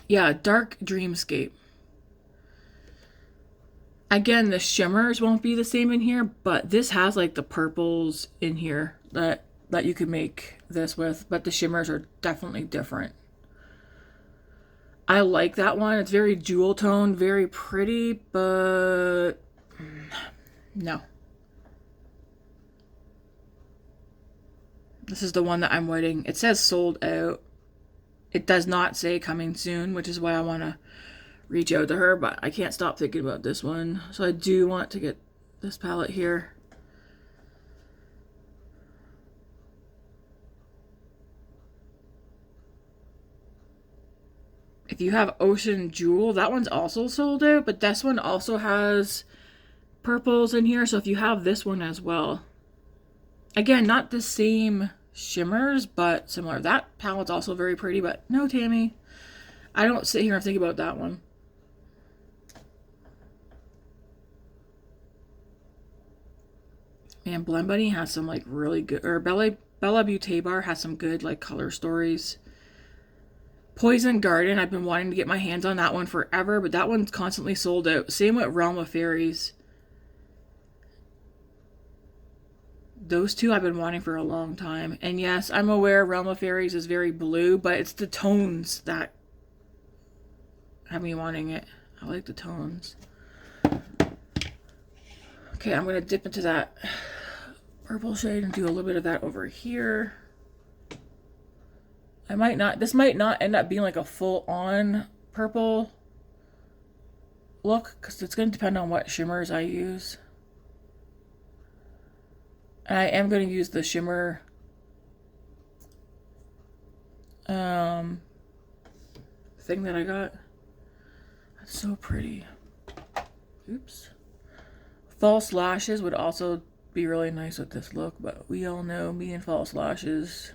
Yeah, Dark Dreamscape. Again, the shimmers won't be the same in here, but this has like the purples in here that you could make this with, but the shimmers are definitely different. I like that one. It's very jewel tone, very pretty, but no. This is the one that I'm waiting. It says sold out. It does not say coming soon, which is why I want to reach out to her, but I can't stop thinking about this one. So I do want to get this palette here. If you have Ocean Jewel, that one's also sold out, but this one also has purples in here, so if you have this one as well. Again, not the same shimmers, but similar. That palette's also very pretty, but no, Tammy. I don't sit here and think about that one. Man, Blend Bunny has some like really good, or Bellabeautebar has some good like color stories. Poison Garden, I've been wanting to get my hands on that one forever, but that one's constantly sold out. Same with Realm of Fairies. Those two I've been wanting for a long time. And yes, I'm aware Realm of Fairies is very blue, but it's the tones that have me wanting it. I like the tones. Okay, I'm going to dip into that purple shade and do a little bit of that over here. This might not end up being like a full-on purple look, because it's going to depend on what shimmers I use. And I am going to use the shimmer thing that I got. That's so pretty. Oops. False lashes would also be really nice with this look, but we all know me and false lashes.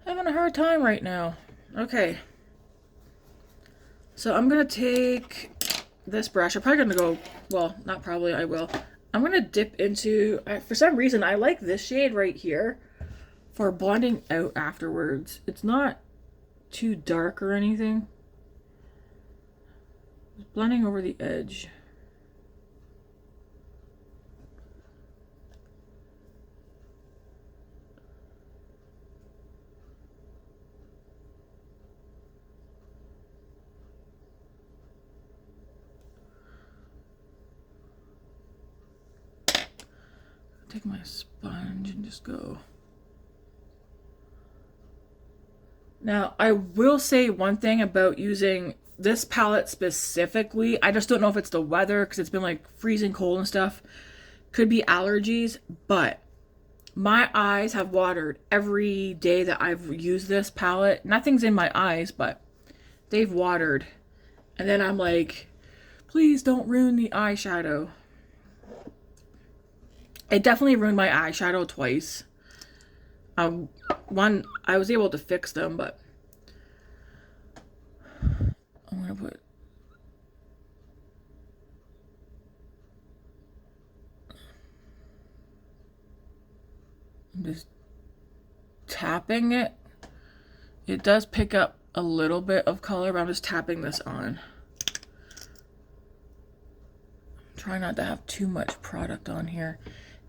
Having a hard time right now. Okay. So I'm going to take this brush. I'm probably going to go, well, not probably, I will. I'm going to dip into, for some reason, I like this shade right here for blending out afterwards. It's not too dark or anything. Just blending over the edge. Take my sponge and just go. Now, I will say one thing about using this palette specifically. I just don't know if it's the weather, because it's been like freezing cold and stuff. Could be allergies, but my eyes have watered every day that I've used this palette. Nothing's in my eyes, but they've watered. And then I'm like, please don't ruin the eyeshadow. It definitely ruined my eyeshadow twice. One, I was able to fix them, but I'm gonna put I'm just tapping it. It does pick up a little bit of color, but I'm just tapping this on. Try not to have too much product on here.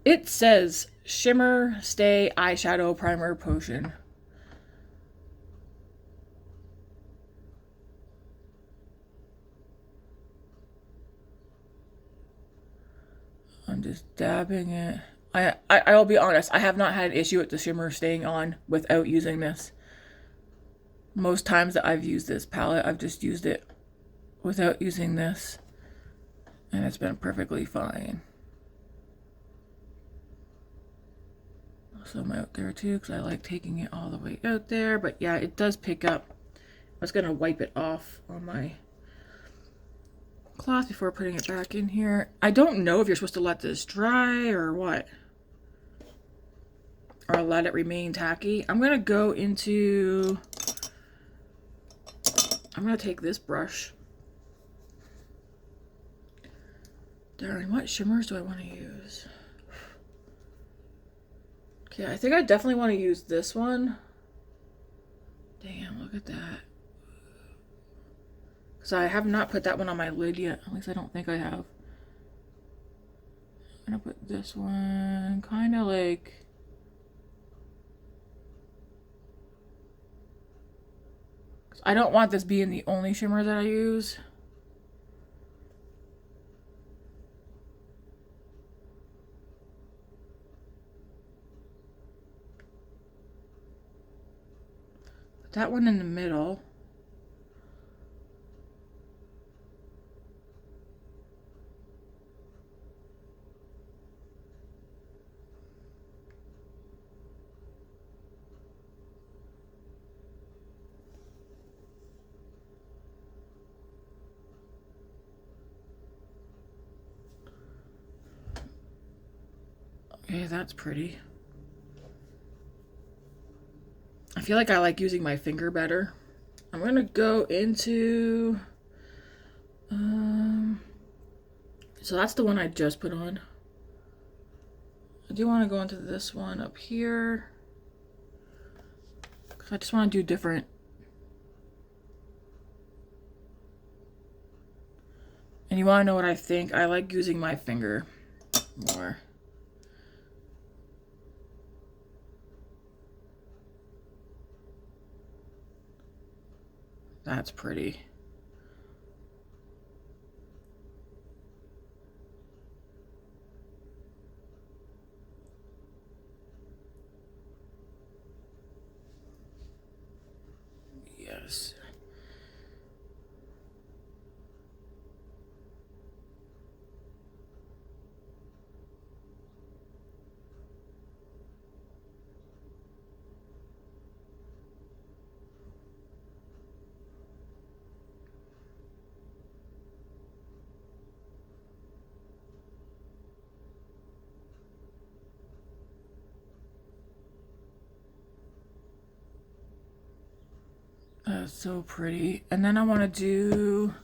It says Shimmer, Stay, Eyeshadow, Primer, Potion. I'm just dabbing it. I'll be honest, I have not had an issue with the shimmer staying on without using this. Most times that I've used this palette, I've just used it without using this, and it's been perfectly fine. Some out there too, because I like taking it all the way out there. But yeah, it does pick up. I was gonna wipe it off on my cloth before putting it back in here. I don't know if you're supposed to let this dry or what, or let it remain tacky. I'm gonna go into, I'm gonna take this brush. Darn, what shimmers do I want to use? Okay, I think I definitely want to use this one. Damn, look at that. Because I have not put that one on my lid yet. At least I don't think I have. I'm gonna put this one kind of like... I don't want this being the only shimmer that I use. Put that one in the middle. Okay, that's pretty. I feel like I like using my finger better. I'm gonna go into, so that's the one I just put on. I do want to go into this one up here, because I just want to do different. And you want to know what I think? I like using my finger more. That's pretty. Yes. That's so pretty. And then I want to do...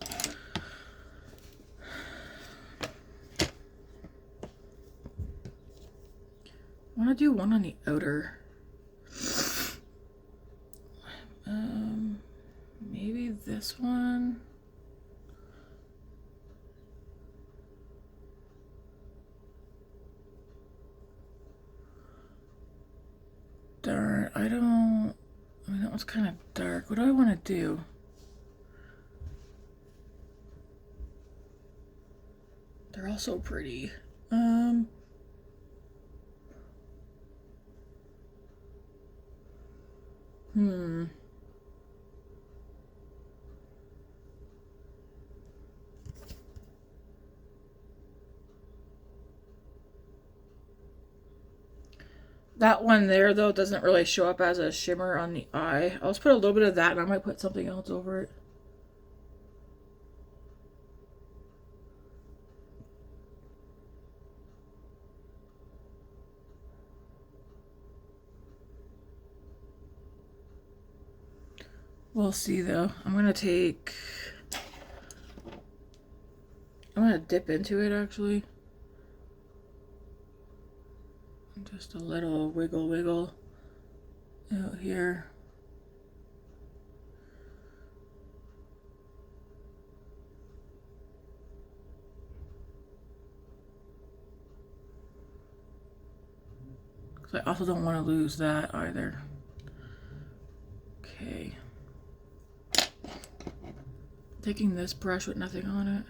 I want to do one on the outer. Maybe this one. Darn, I mean, that one's kind of dark. What do I want to do? They're all so pretty. That one there, though, doesn't really show up as a shimmer on the eye. I'll just put a little bit of that, and I might put something else over it. We'll see, though. I'm going to dip into it, actually. Just a little wiggle out here. Because I also don't want to lose that either. Okay. Taking this brush with nothing on it.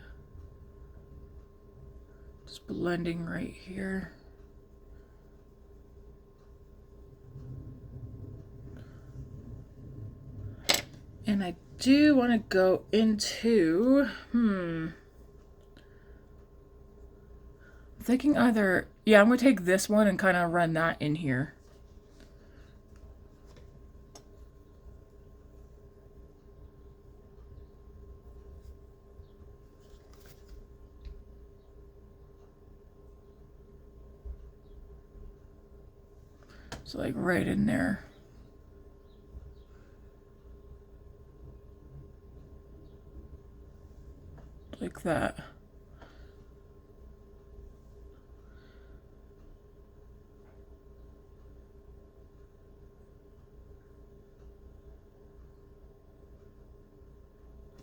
Just blending right here. And I do want to go into, I'm thinking either, yeah, I'm going to take this one and kind of run that in here. So like right in there. Like that.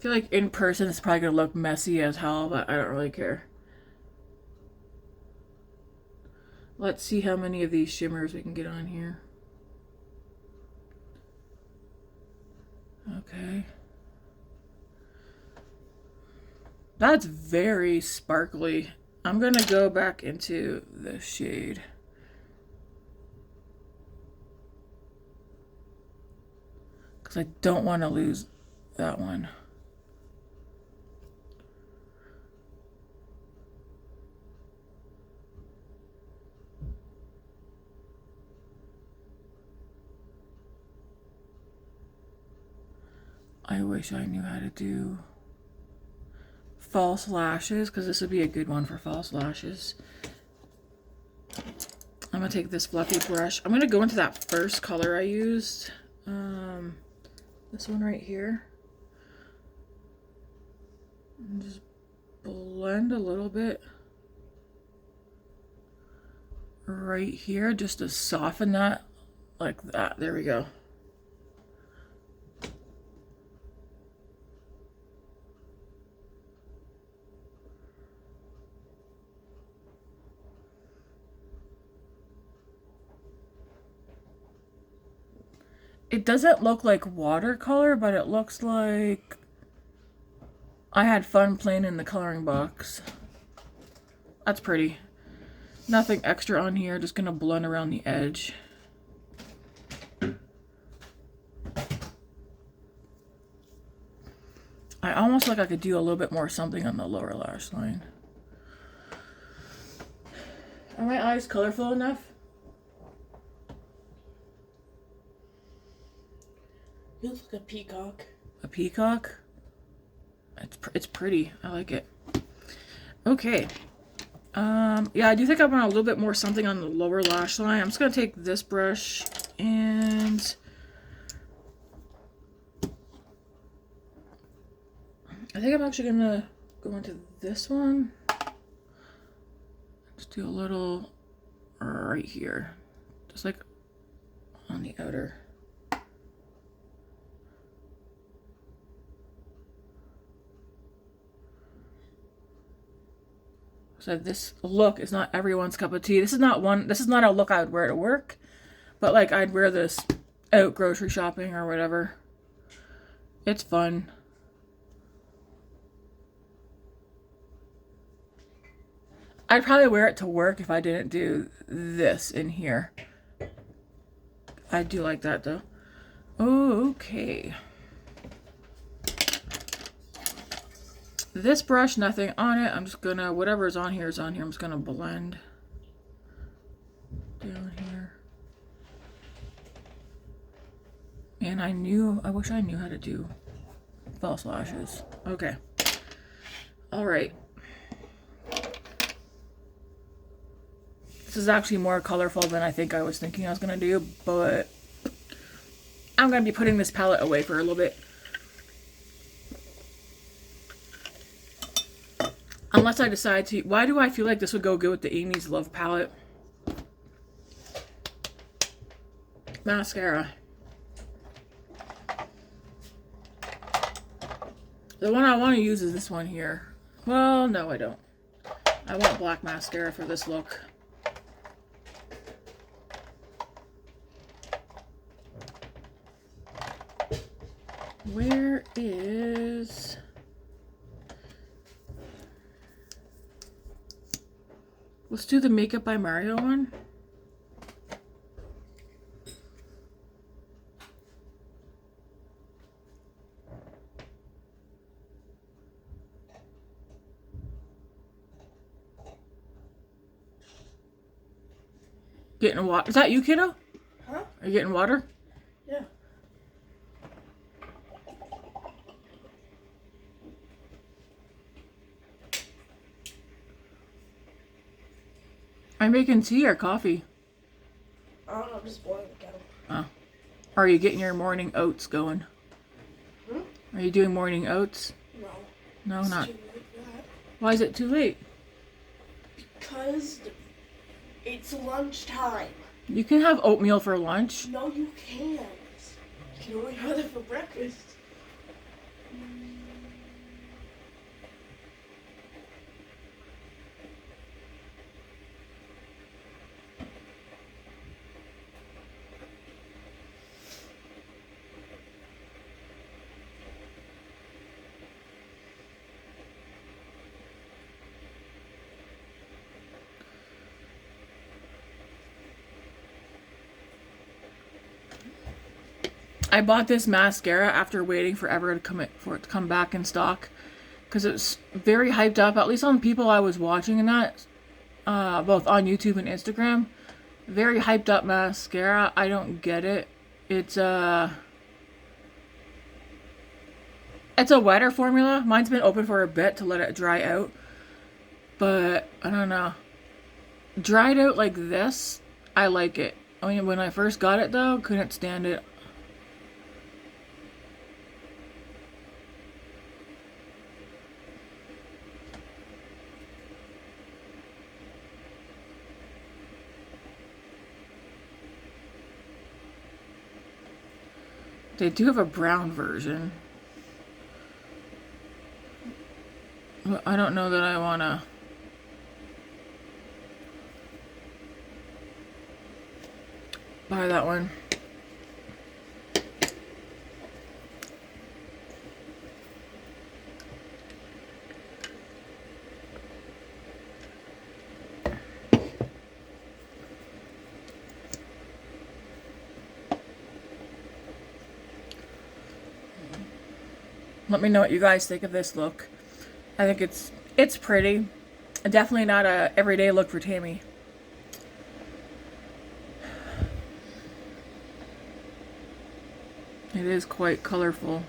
feel like in person it's probably gonna look messy as hell, but I don't really care. Let's see how many of these shimmers we can get on here. Okay. That's very sparkly. I'm gonna go back into the shade. Because I don't want to lose that one. I wish I knew how to do false lashes, because this would be a good one for false lashes. I'm going to take this fluffy brush. I'm going to go into that first color I used. This one right here. And just blend a little bit right here just to soften that like that. There we go. It doesn't look like watercolor, but it looks like I had fun playing in the coloring box. That's pretty. Nothing extra on here, just gonna blend around the edge. I almost like I could do a little bit more something on the lower lash line. Are my eyes colorful enough? You look like a peacock. A peacock? It's pretty. I like it. Okay. Yeah, I do think I want a little bit more something on the lower lash line. I'm just going to take this brush and I think I'm actually going to go into this one. Just do a little right here. Just like on the outer. So this look is not everyone's cup of tea. This is not a look I would wear to work, but like I'd wear this out grocery shopping or whatever. It's fun. I'd probably wear it to work if I didn't do this in here. I do like that though. Okay. This brush, nothing on it. I'm just gonna, whatever's on here is on here. I'm just gonna blend down here. And I wish I knew how to do false lashes. Okay. All right. This is actually more colorful than I think I was thinking I was gonna do, but I'm gonna be putting this palette away for a little bit. Unless I decide to... Why do I feel like this would go good with the Amy's Love palette? Mascara. The one I want to use is this one here. Well, no, I don't. I want black mascara for this look. Where is... Let's do the Makeup by Mario one. Getting water. Is that you, kiddo? Huh? Are you getting water? Yeah. I'm making tea or coffee. I don't know, I'm just boiling the kettle. Oh. Are you getting your morning oats going? Hmm? Are you doing morning oats? No. No, It's not. too late for that. Why is it too late? Because it's lunchtime. You can have oatmeal for lunch. No, you can't. You can only have it for breakfast. I bought this mascara after waiting forever for it to come back in stock. Because it's very hyped up, at least on people I was watching and that. Both on YouTube and Instagram. Very hyped up mascara. I don't get it. It's a wetter formula. Mine's been open for a bit to let it dry out. But, I don't know. Dried out like this, I like it. I mean, when I first got it though, couldn't stand it. They do have a brown version. But I don't know that I want to... buy that one. Let me know what you guys think of this look. I think it's pretty. Definitely not a everyday look for Tammy. It is quite colorful,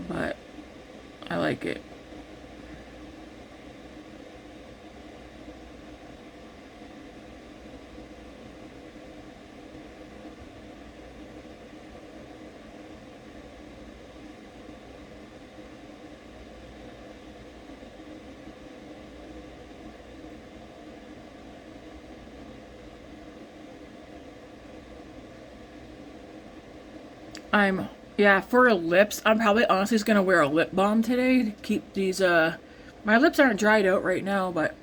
but I like it. Yeah, for lips, I'm probably honestly just gonna wear a lip balm today to keep these, my lips aren't dried out right now, but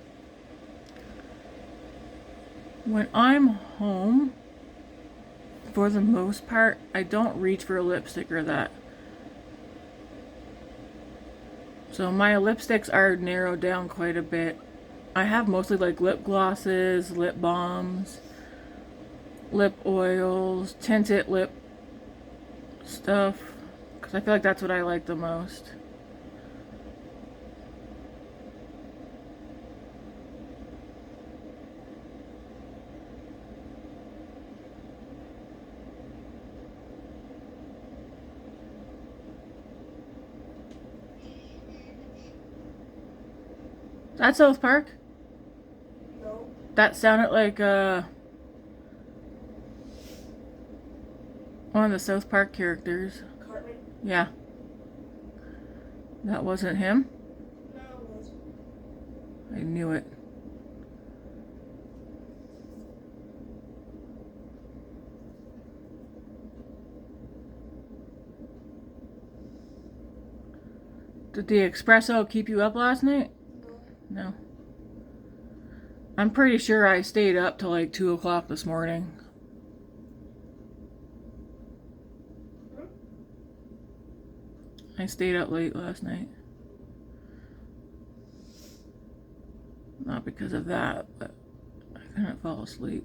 when I'm home, for the most part, I don't reach for a lipstick or that. So my lipsticks are narrowed down quite a bit. I have mostly like lip glosses, lip balms, lip oils, tinted lip stuff, because I feel like that's what I like the most. That South Park? No. That sounded like one of the South Park characters. Cartman? Yeah. That wasn't him? No, it wasn't. I knew it. Did the espresso keep you up last night? No. No. I'm pretty sure I stayed up till like 2 o'clock this morning. I stayed up late last night. Not because of that, but I couldn't fall asleep.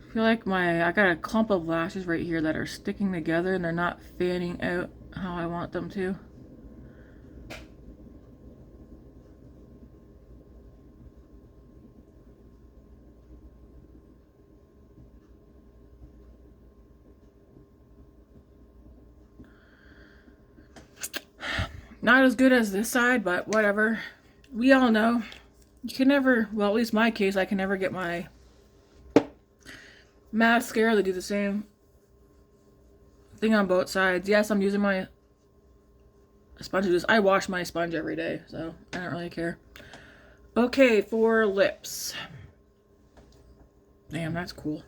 I feel like I got a clump of lashes right here that are sticking together and they're not fanning out how I want them to. Not as good as this side, but whatever. We all know. You can never, well, at least my case, I can never get my mascara to do the same thing on both sides. Yes, I'm using my sponges. I wash my sponge every day, so I don't really care. Okay, for lips. Damn, that's cool.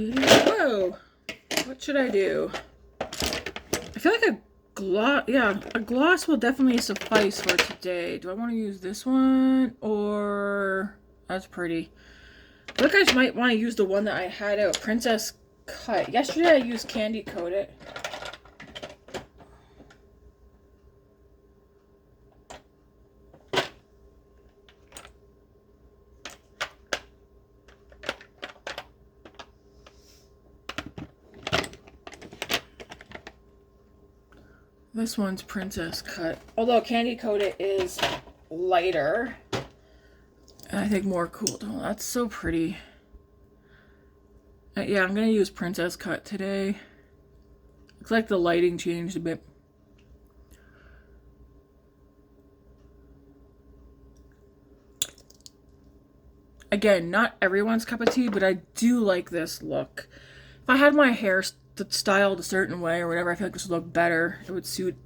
Whoa, what should I do? I feel like a gloss will definitely suffice for today. Do I want to use this one or that's pretty? I think I just might want to use the one that I had out, Princess Cut. Yesterday I used Candy Coat It. This one's Princess Cut. Although Candy Coat It is lighter. And I think more cool tone. That's so pretty. Yeah, I'm going to use Princess Cut today. Looks like the lighting changed a bit. Again, not everyone's cup of tea, but I do like this look. If I had my hair styled a certain way or whatever, I feel like this would look better. It would suit.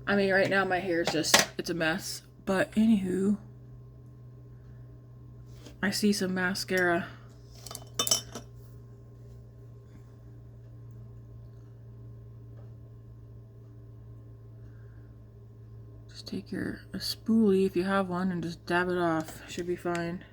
I mean, right now my hair is just, it's a mess. But anywho, I see some mascara. Just take a spoolie if you have one and just dab it off. Should be fine.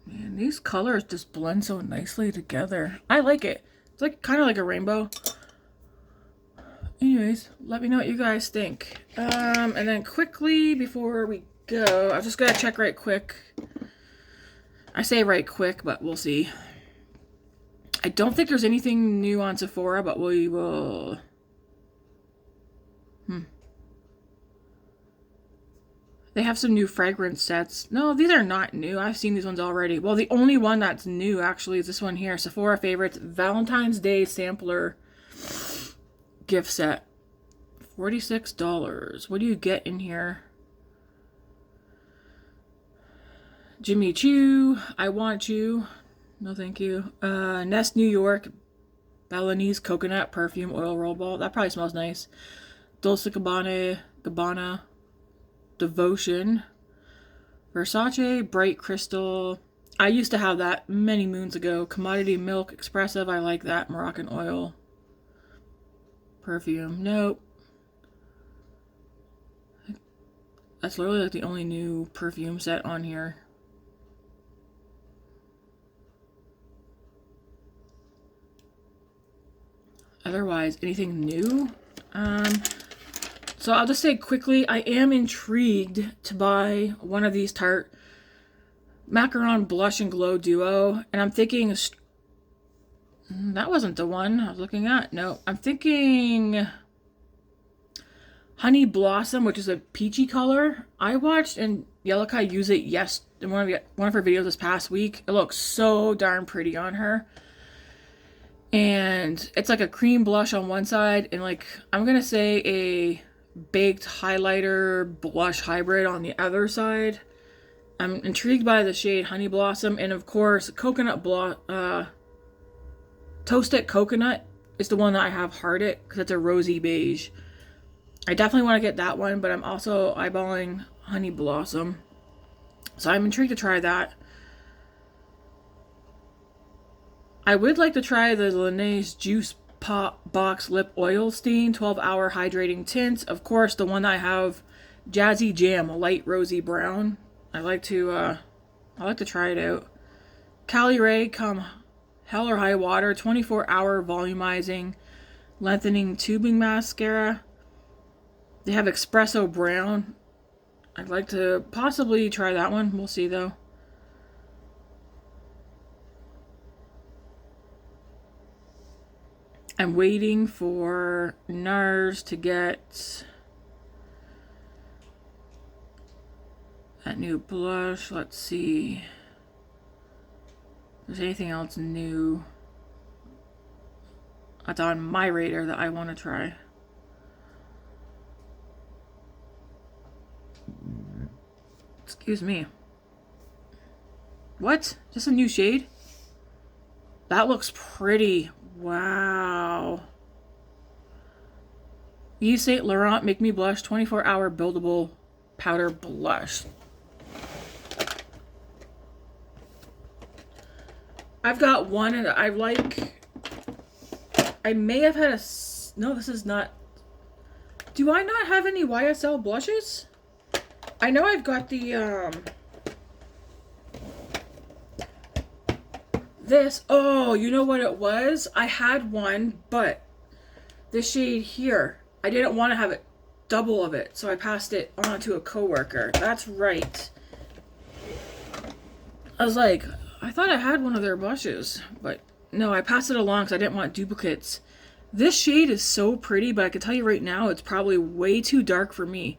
Man, these colors just blend so nicely together. I like it. It's like kind of like a rainbow. Anyways, let me know what you guys think. And then quickly before we go, I'm just gonna check right quick. I say right quick, but we'll see. I don't think there's anything new on Sephora, but we will. They have some new fragrance sets. No, these are not new. I've seen these ones already. Well, the only one that's new, actually, is this one here. Sephora Favorites Valentine's Day Sampler Gift Set. $46. What do you get in here? Jimmy Choo. I Want You. No, thank you. Nest New York. Balinese Coconut Perfume Oil Roll Ball. That probably smells nice. Dolce Gabbana. Devotion, Versace, Bright Crystal. I used to have that many moons ago. Commodity Milk, Expressive. I like that. Moroccan Oil. Perfume. Nope. That's literally like the only new perfume set on here. Otherwise, anything new? So I'll just say quickly, I am intrigued to buy one of these Tarte Macaron Blush and Glow Duo. And I'm thinking, that wasn't the one I was looking at. No, I'm thinking Honey Blossom, which is a peachy color. I watched and Yellowkai use it in one of her videos this past week. It looks so darn pretty on her. And it's like a cream blush on one side and like, I'm going to say a baked highlighter blush hybrid on the other side. I'm intrigued by the shade Honey Blossom, and of course Toasted Coconut is the one that I have hearted because it's a rosy beige. I definitely want to get that one, but I'm also eyeballing Honey Blossom, so I'm intrigued to try that. I would like to try the Laneige Juice Pop Box Lip Oil Stain 12-hour hydrating tint. Of course, the one I have, Jazzy Jam, a light rosy brown. I like to try it out. Cali Ray Come Hell or High Water 24-hour volumizing, lengthening tubing mascara. They have Espresso Brown. I'd like to possibly try that one. We'll see though. I'm waiting for NARS to get that new blush. Let's see if there's anything else new that's on my radar that I want to try. Excuse me. What? Just a new shade? That looks pretty. Wow. Yves Saint Laurent Make Me Blush 24-hour buildable powder blush. I've got one and I like. I may have had no, this is not. Do I not have any YSL blushes? I know I've got the, this. Oh, you know what it was? I had one, but the shade here, I didn't want to have it double of it, so I passed it on to a coworker. That's right. I was like, I thought I had one of their blushes, but no, I passed it along because I didn't want duplicates. This shade is so pretty, but I can tell you right now, it's probably way too dark for me.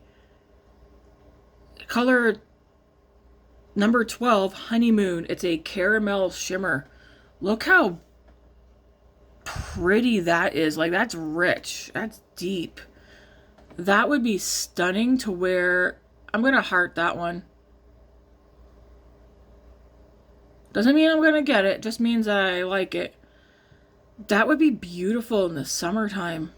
Color number 12, Honeymoon. It's a caramel shimmer. Look how pretty that is. Like, that's rich. That's deep. That would be stunning to wear. I'm going to heart that one. Doesn't mean I'm going to get it. Just means I like it. That would be beautiful in the summertime.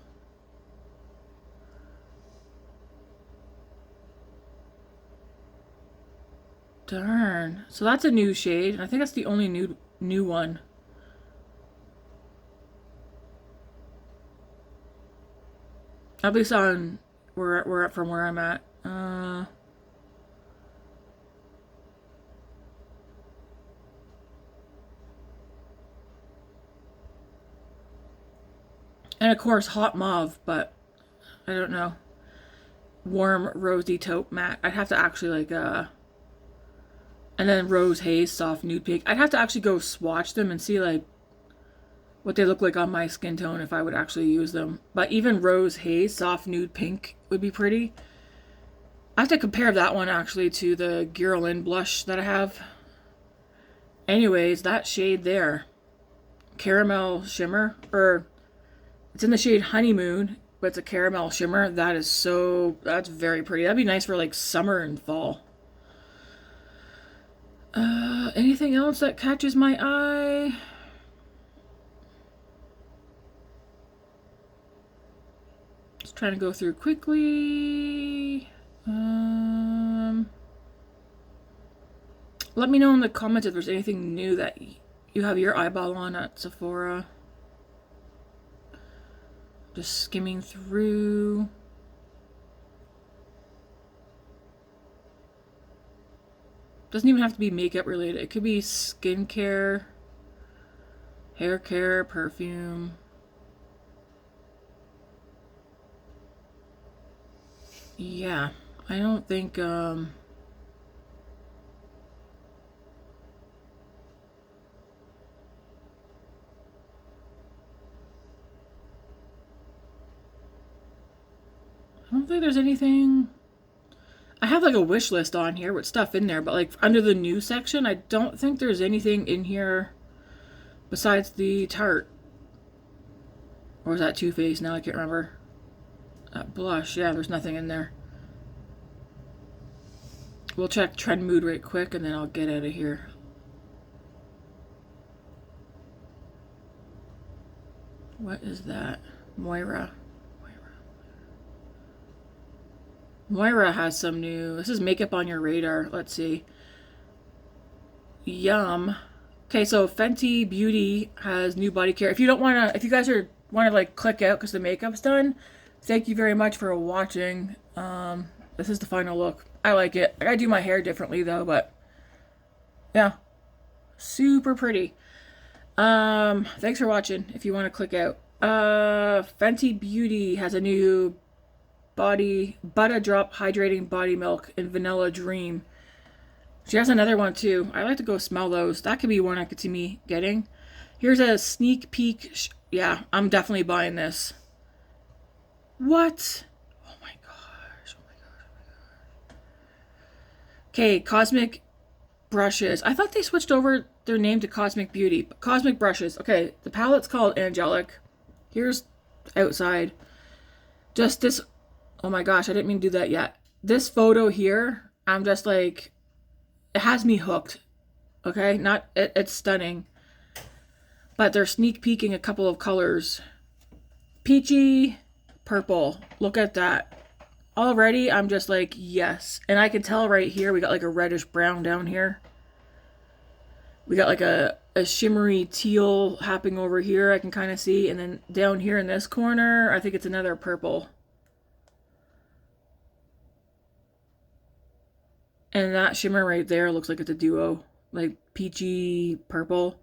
Darn. So that's a new shade. I think that's the only new one. At least on from where I'm at. And of course, hot mauve, but I don't know. Warm rosy taupe matte. I'd have to actually like and then rose haze soft nude pink. I'd have to actually go swatch them and see like what they look like on my skin tone if I would actually use them. But even rose haze soft nude pink would be pretty. I have to compare that one actually to the Guerlain blush that I have. Anyways, that shade there, caramel shimmer, or it's in the shade Honeymoon, but it's a caramel shimmer. That is that's very pretty. That'd be nice for like summer and fall. Anything else that catches my eye? Just trying to go through quickly. Let me know in the comments if there's anything new that you have your eyeball on at Sephora. Just skimming through. Doesn't even have to be makeup related. It could be skincare, hair care, perfume. Yeah, I don't think I don't think there's anything. I have like a wish list on here with stuff in there, but like under the new section, I don't think there's anything in here besides the Tarte. Or is that Too Faced? Now I can't remember. Blush, yeah, there's nothing in there. We'll check Trend Mood right quick and then I'll get out of here. What is that? Moira. Moira has some new. This is Makeup on Your Radar. Let's see. Yum. Okay, so Fenty Beauty has new body care. If you don't want to, if you guys want to like click out because the makeup's done, thank you very much for watching. This is the final look. I like it. I gotta do my hair differently though, but yeah, super pretty. Thanks for watching. If you want to click out, Fenty Beauty has a new Butter Drop Hydrating Body Milk in Vanilla Dream. She has another one too. I like to go smell those. That could be one I could see me getting. Here's a sneak peek. Yeah, I'm definitely buying this. What? Oh my gosh. Oh my gosh. Oh my gosh. Okay, Cosmic Brushes. I thought they switched over their name to Cosmic Beauty. But Cosmic Brushes. Okay, the palette's called Angelic. Here's outside. Just this. Oh my gosh, I didn't mean to do that yet. This photo here, I'm just like, it has me hooked. Okay, it's stunning. But they're sneak peeking a couple of colors. Peachy, purple. Look at that. Already, I'm just like, yes. And I can tell right here, we got like a reddish brown down here. We got like a shimmery teal happening over here, I can kind of see. And then down here in this corner, I think it's another purple. And that shimmer right there looks like it's a duo, like peachy purple.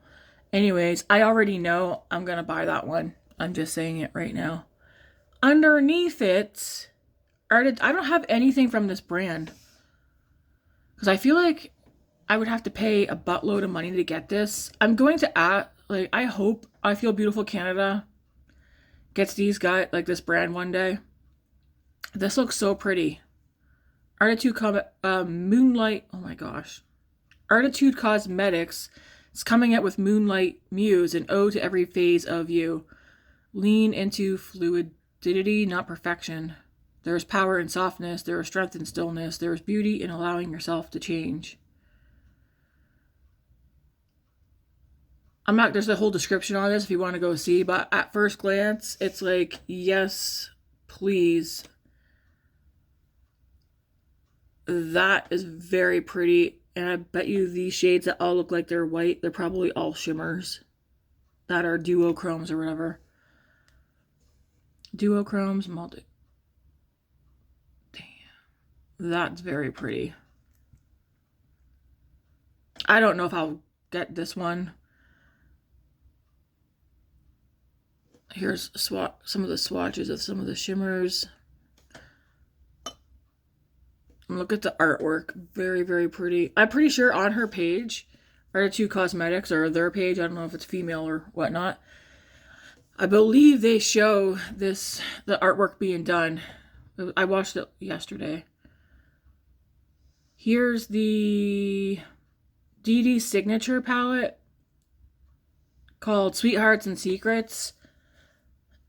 Anyways, I already know I'm going to buy that one. I'm just saying it right now. Underneath it, I don't have anything from this brand. Because I feel like I would have to pay a buttload of money to get this. I'm going to add, like, I hope I Feel Beautiful Canada gets these guys, like this brand one day. This looks so pretty. Artitude Moonlight, oh my gosh. Artitude Cosmetics is coming out with Moonlight Muse, an ode to every phase of you. Lean into fluidity, not perfection. There is power in softness, there is strength in stillness, there is beauty in allowing yourself to change. There's a whole description on this if you want to go see, but at first glance, it's like, yes, please. That is very pretty, and I bet you these shades that all look like they're white, they're probably all shimmers that are duochromes or whatever. Duochromes, multi. Damn, that's very pretty. I don't know if I'll get this one. Here's some of the swatches of some of the shimmers. Look at the artwork. Very, very pretty. I'm pretty sure on her page, Artitude Cosmetics, or their page, I don't know if it's female or whatnot, I believe they show the artwork being done. I watched it yesterday. Here's the DD Signature palette called Sweethearts and Secrets.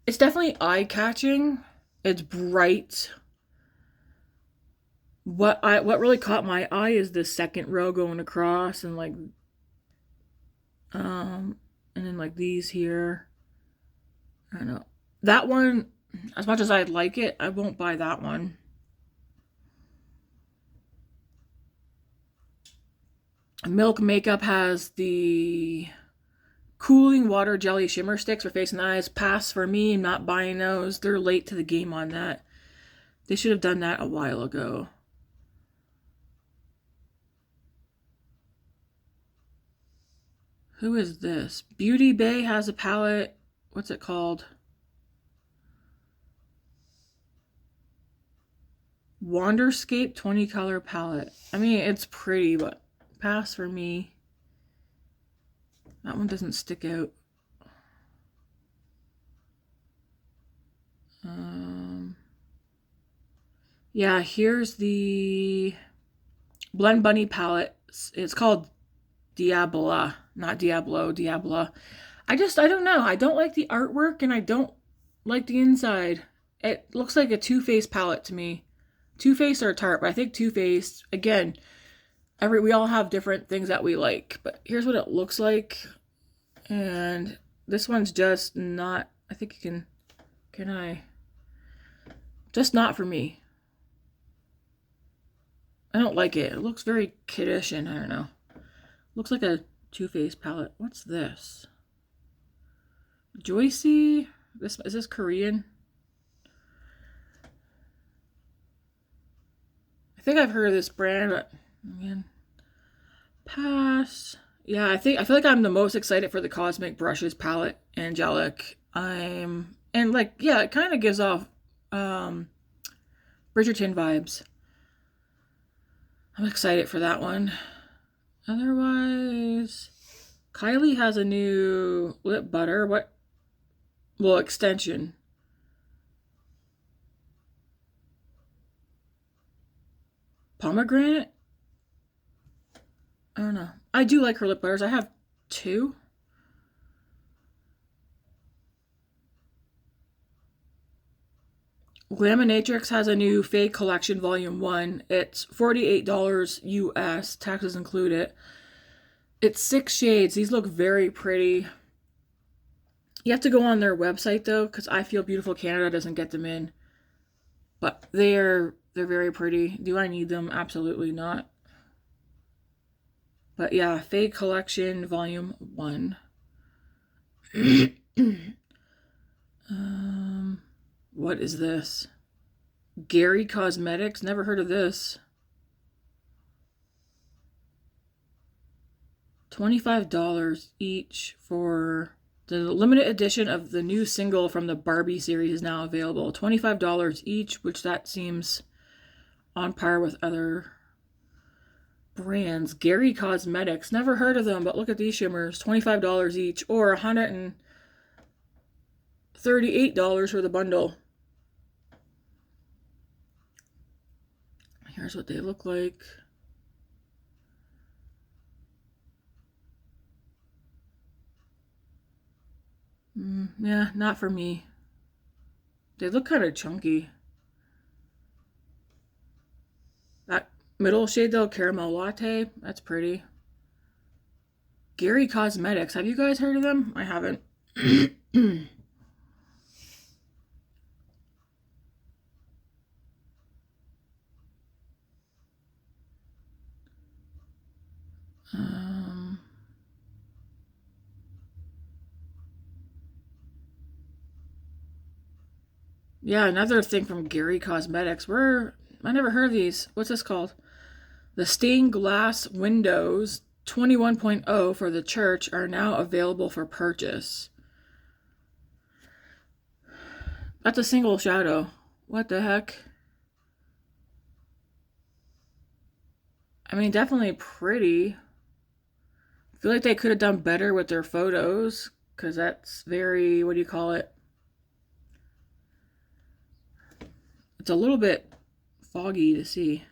It's definitely eye-catching. It's bright. What really caught my eye is the second row going across, and like and then like these here. I don't know. That one, as much as I'd like it, I won't buy that one. Milk Makeup has the Cooling Water Jelly Shimmer Sticks for face and eyes. Pass for me. I'm not buying those. They're late to the game on that. They should have done that a while ago. Who is this? Beauty Bay has a palette. What's it called? Wanderscape 20 color palette. I mean, it's pretty, but pass for me. That one doesn't stick out. Yeah, here's the Blend Bunny palette. It's called Diabla, not Diablo, Diabla. I don't know. I don't like the artwork, and I don't like the inside. It looks like a Too Faced palette to me. Too Faced or Tarte, but I think Too Faced, again, we all have different things that we like, but here's what it looks like. And this one's just not, I think you can just not for me. I don't like it. It looks very kiddish, and I don't know. Looks like a Too Faced palette. What's this? Joycey? Is this Korean? I think I've heard of this brand, but again, pass. Yeah, I feel like I'm the most excited for the Cosmic Brushes palette, Angelic. And like, yeah, it kind of gives off Bridgerton vibes. I'm excited for that one. Otherwise, Kylie has a new lip butter. Extension. Pomegranate? I don't know. I do like her lip butters. I have 2. Laminatrix has a new Fade Collection Volume 1. It's $48 US, taxes included. It's 6 shades. These look very pretty. You have to go on their website though, because I Feel Beautiful Canada doesn't get them in. But they're very pretty. Do I need them? Absolutely not. But yeah, Fake Collection Volume 1. What is this? Gary Cosmetics? Never heard of this. $25 each for the limited edition of the new single from the Barbie series is now available. $25 each, which that seems on par with other brands. Gary Cosmetics. Never heard of them, but look at these shimmers. $25 each, or $138 for the bundle. Here's what they look like. Yeah, not for me. They look kind of chunky. That middle shade though, Caramel Latte, that's pretty. Gary Cosmetics, have you guys heard of them? I haven't. Yeah, another thing from Gary Cosmetics. I never heard of these. What's this called? The stained glass windows 21.0 for the church are now available for purchase. That's a single shadow. What the heck? I mean, definitely pretty. I feel like they could have done better with their photos, because that's very, what do you call it? It's a little bit foggy to see.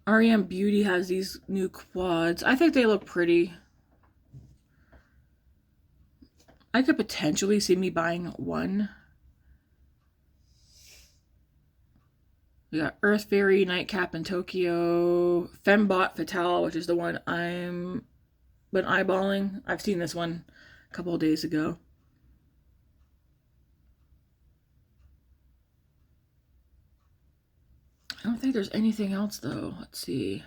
REM Beauty has these new quads. I think they look pretty. I could potentially see me buying one. We got Earth Fairy Nightcap in Tokyo. Fembot Fatale, which is the one I'm been eyeballing. I've seen this one a couple of days ago. I don't think there's anything else though. Let's see.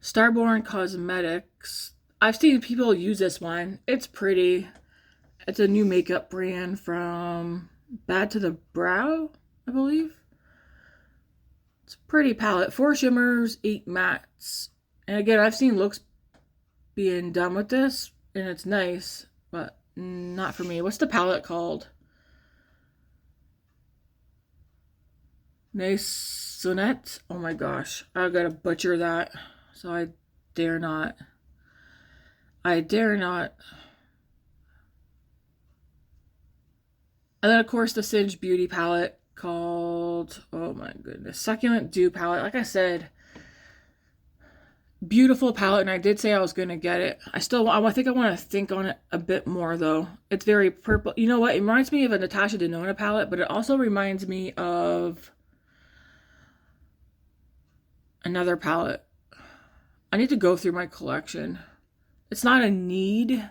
Starborn Cosmetics. I've seen people use this one. It's pretty. It's a new makeup brand from Bad to the Brow, I believe. It's a pretty palette. 4 shimmers, 8 mattes. And again, I've seen looks being done with this, and it's nice, but not for me. What's the palette called? Nice Sonnet. Oh my gosh. I gotta butcher that. So I dare not. I dare not. And then, of course, the Singe Beauty palette called, oh my goodness, Succulent Dew palette. Like I said, beautiful palette, and I did say I was going to get it. I think I want to think on it a bit more, though. It's very purple. You know what? It reminds me of a Natasha Denona palette, but it also reminds me of another palette. I need to go through my collection. It's not a need,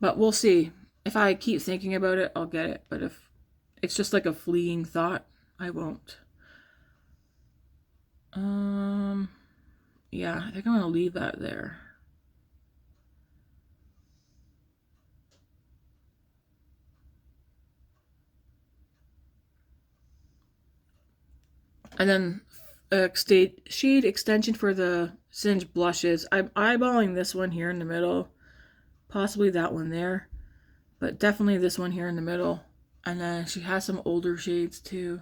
but we'll see. If I keep thinking about it, I'll get it. But if it's just like a fleeting thought, I won't. Yeah, I think I'm gonna leave that there. And then shade extension for the Singe blushes. I'm eyeballing this one here in the middle. Possibly that one there. But definitely this one here in the middle. And then she has some older shades too.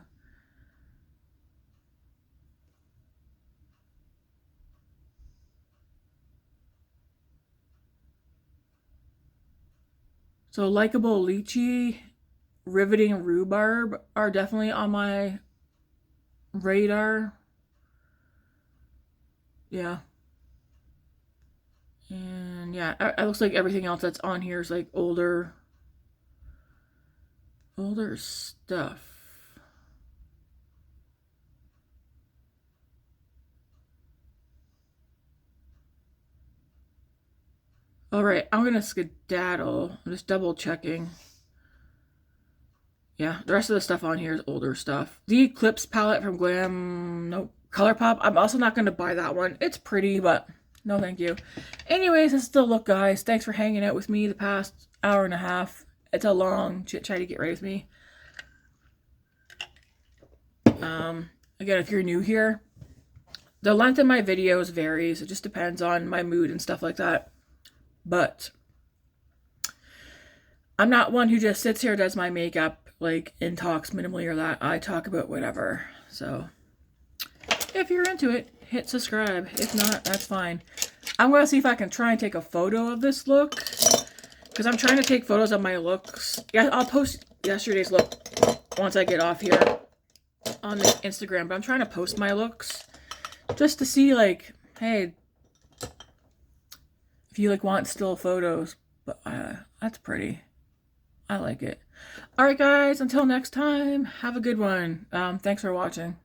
So Likeable Lychee, Riveting Rhubarb are definitely on my radar. Yeah. And yeah, it looks like everything else that's on here is like older stuff. All right, I'm gonna skedaddle. I'm just double checking. Yeah, the rest of the stuff on here is older stuff. The Eclipse palette from Glam, nope, ColourPop. I'm also not going to buy that one. It's pretty, but no thank you. Anyways, this is the look, guys. Thanks for hanging out with me the past hour and a half. It's a long chit-chat to get ready with me. Again, if you're new here, the length of my videos varies. It just depends on my mood and stuff like that. But I'm not one who just sits here, does my makeup, like, and talks minimally or that. I talk about whatever. So if you're into it, hit subscribe. If not, that's fine. I'm going to see if I can try and take a photo of this look, because I'm trying to take photos of my looks. Yeah, I'll post yesterday's look once I get off here on the Instagram, but I'm trying to post my looks just to see, like, hey, if you, like, want still photos. But that's pretty. I like it. All right, guys, until next time, have a good one. Thanks for watching.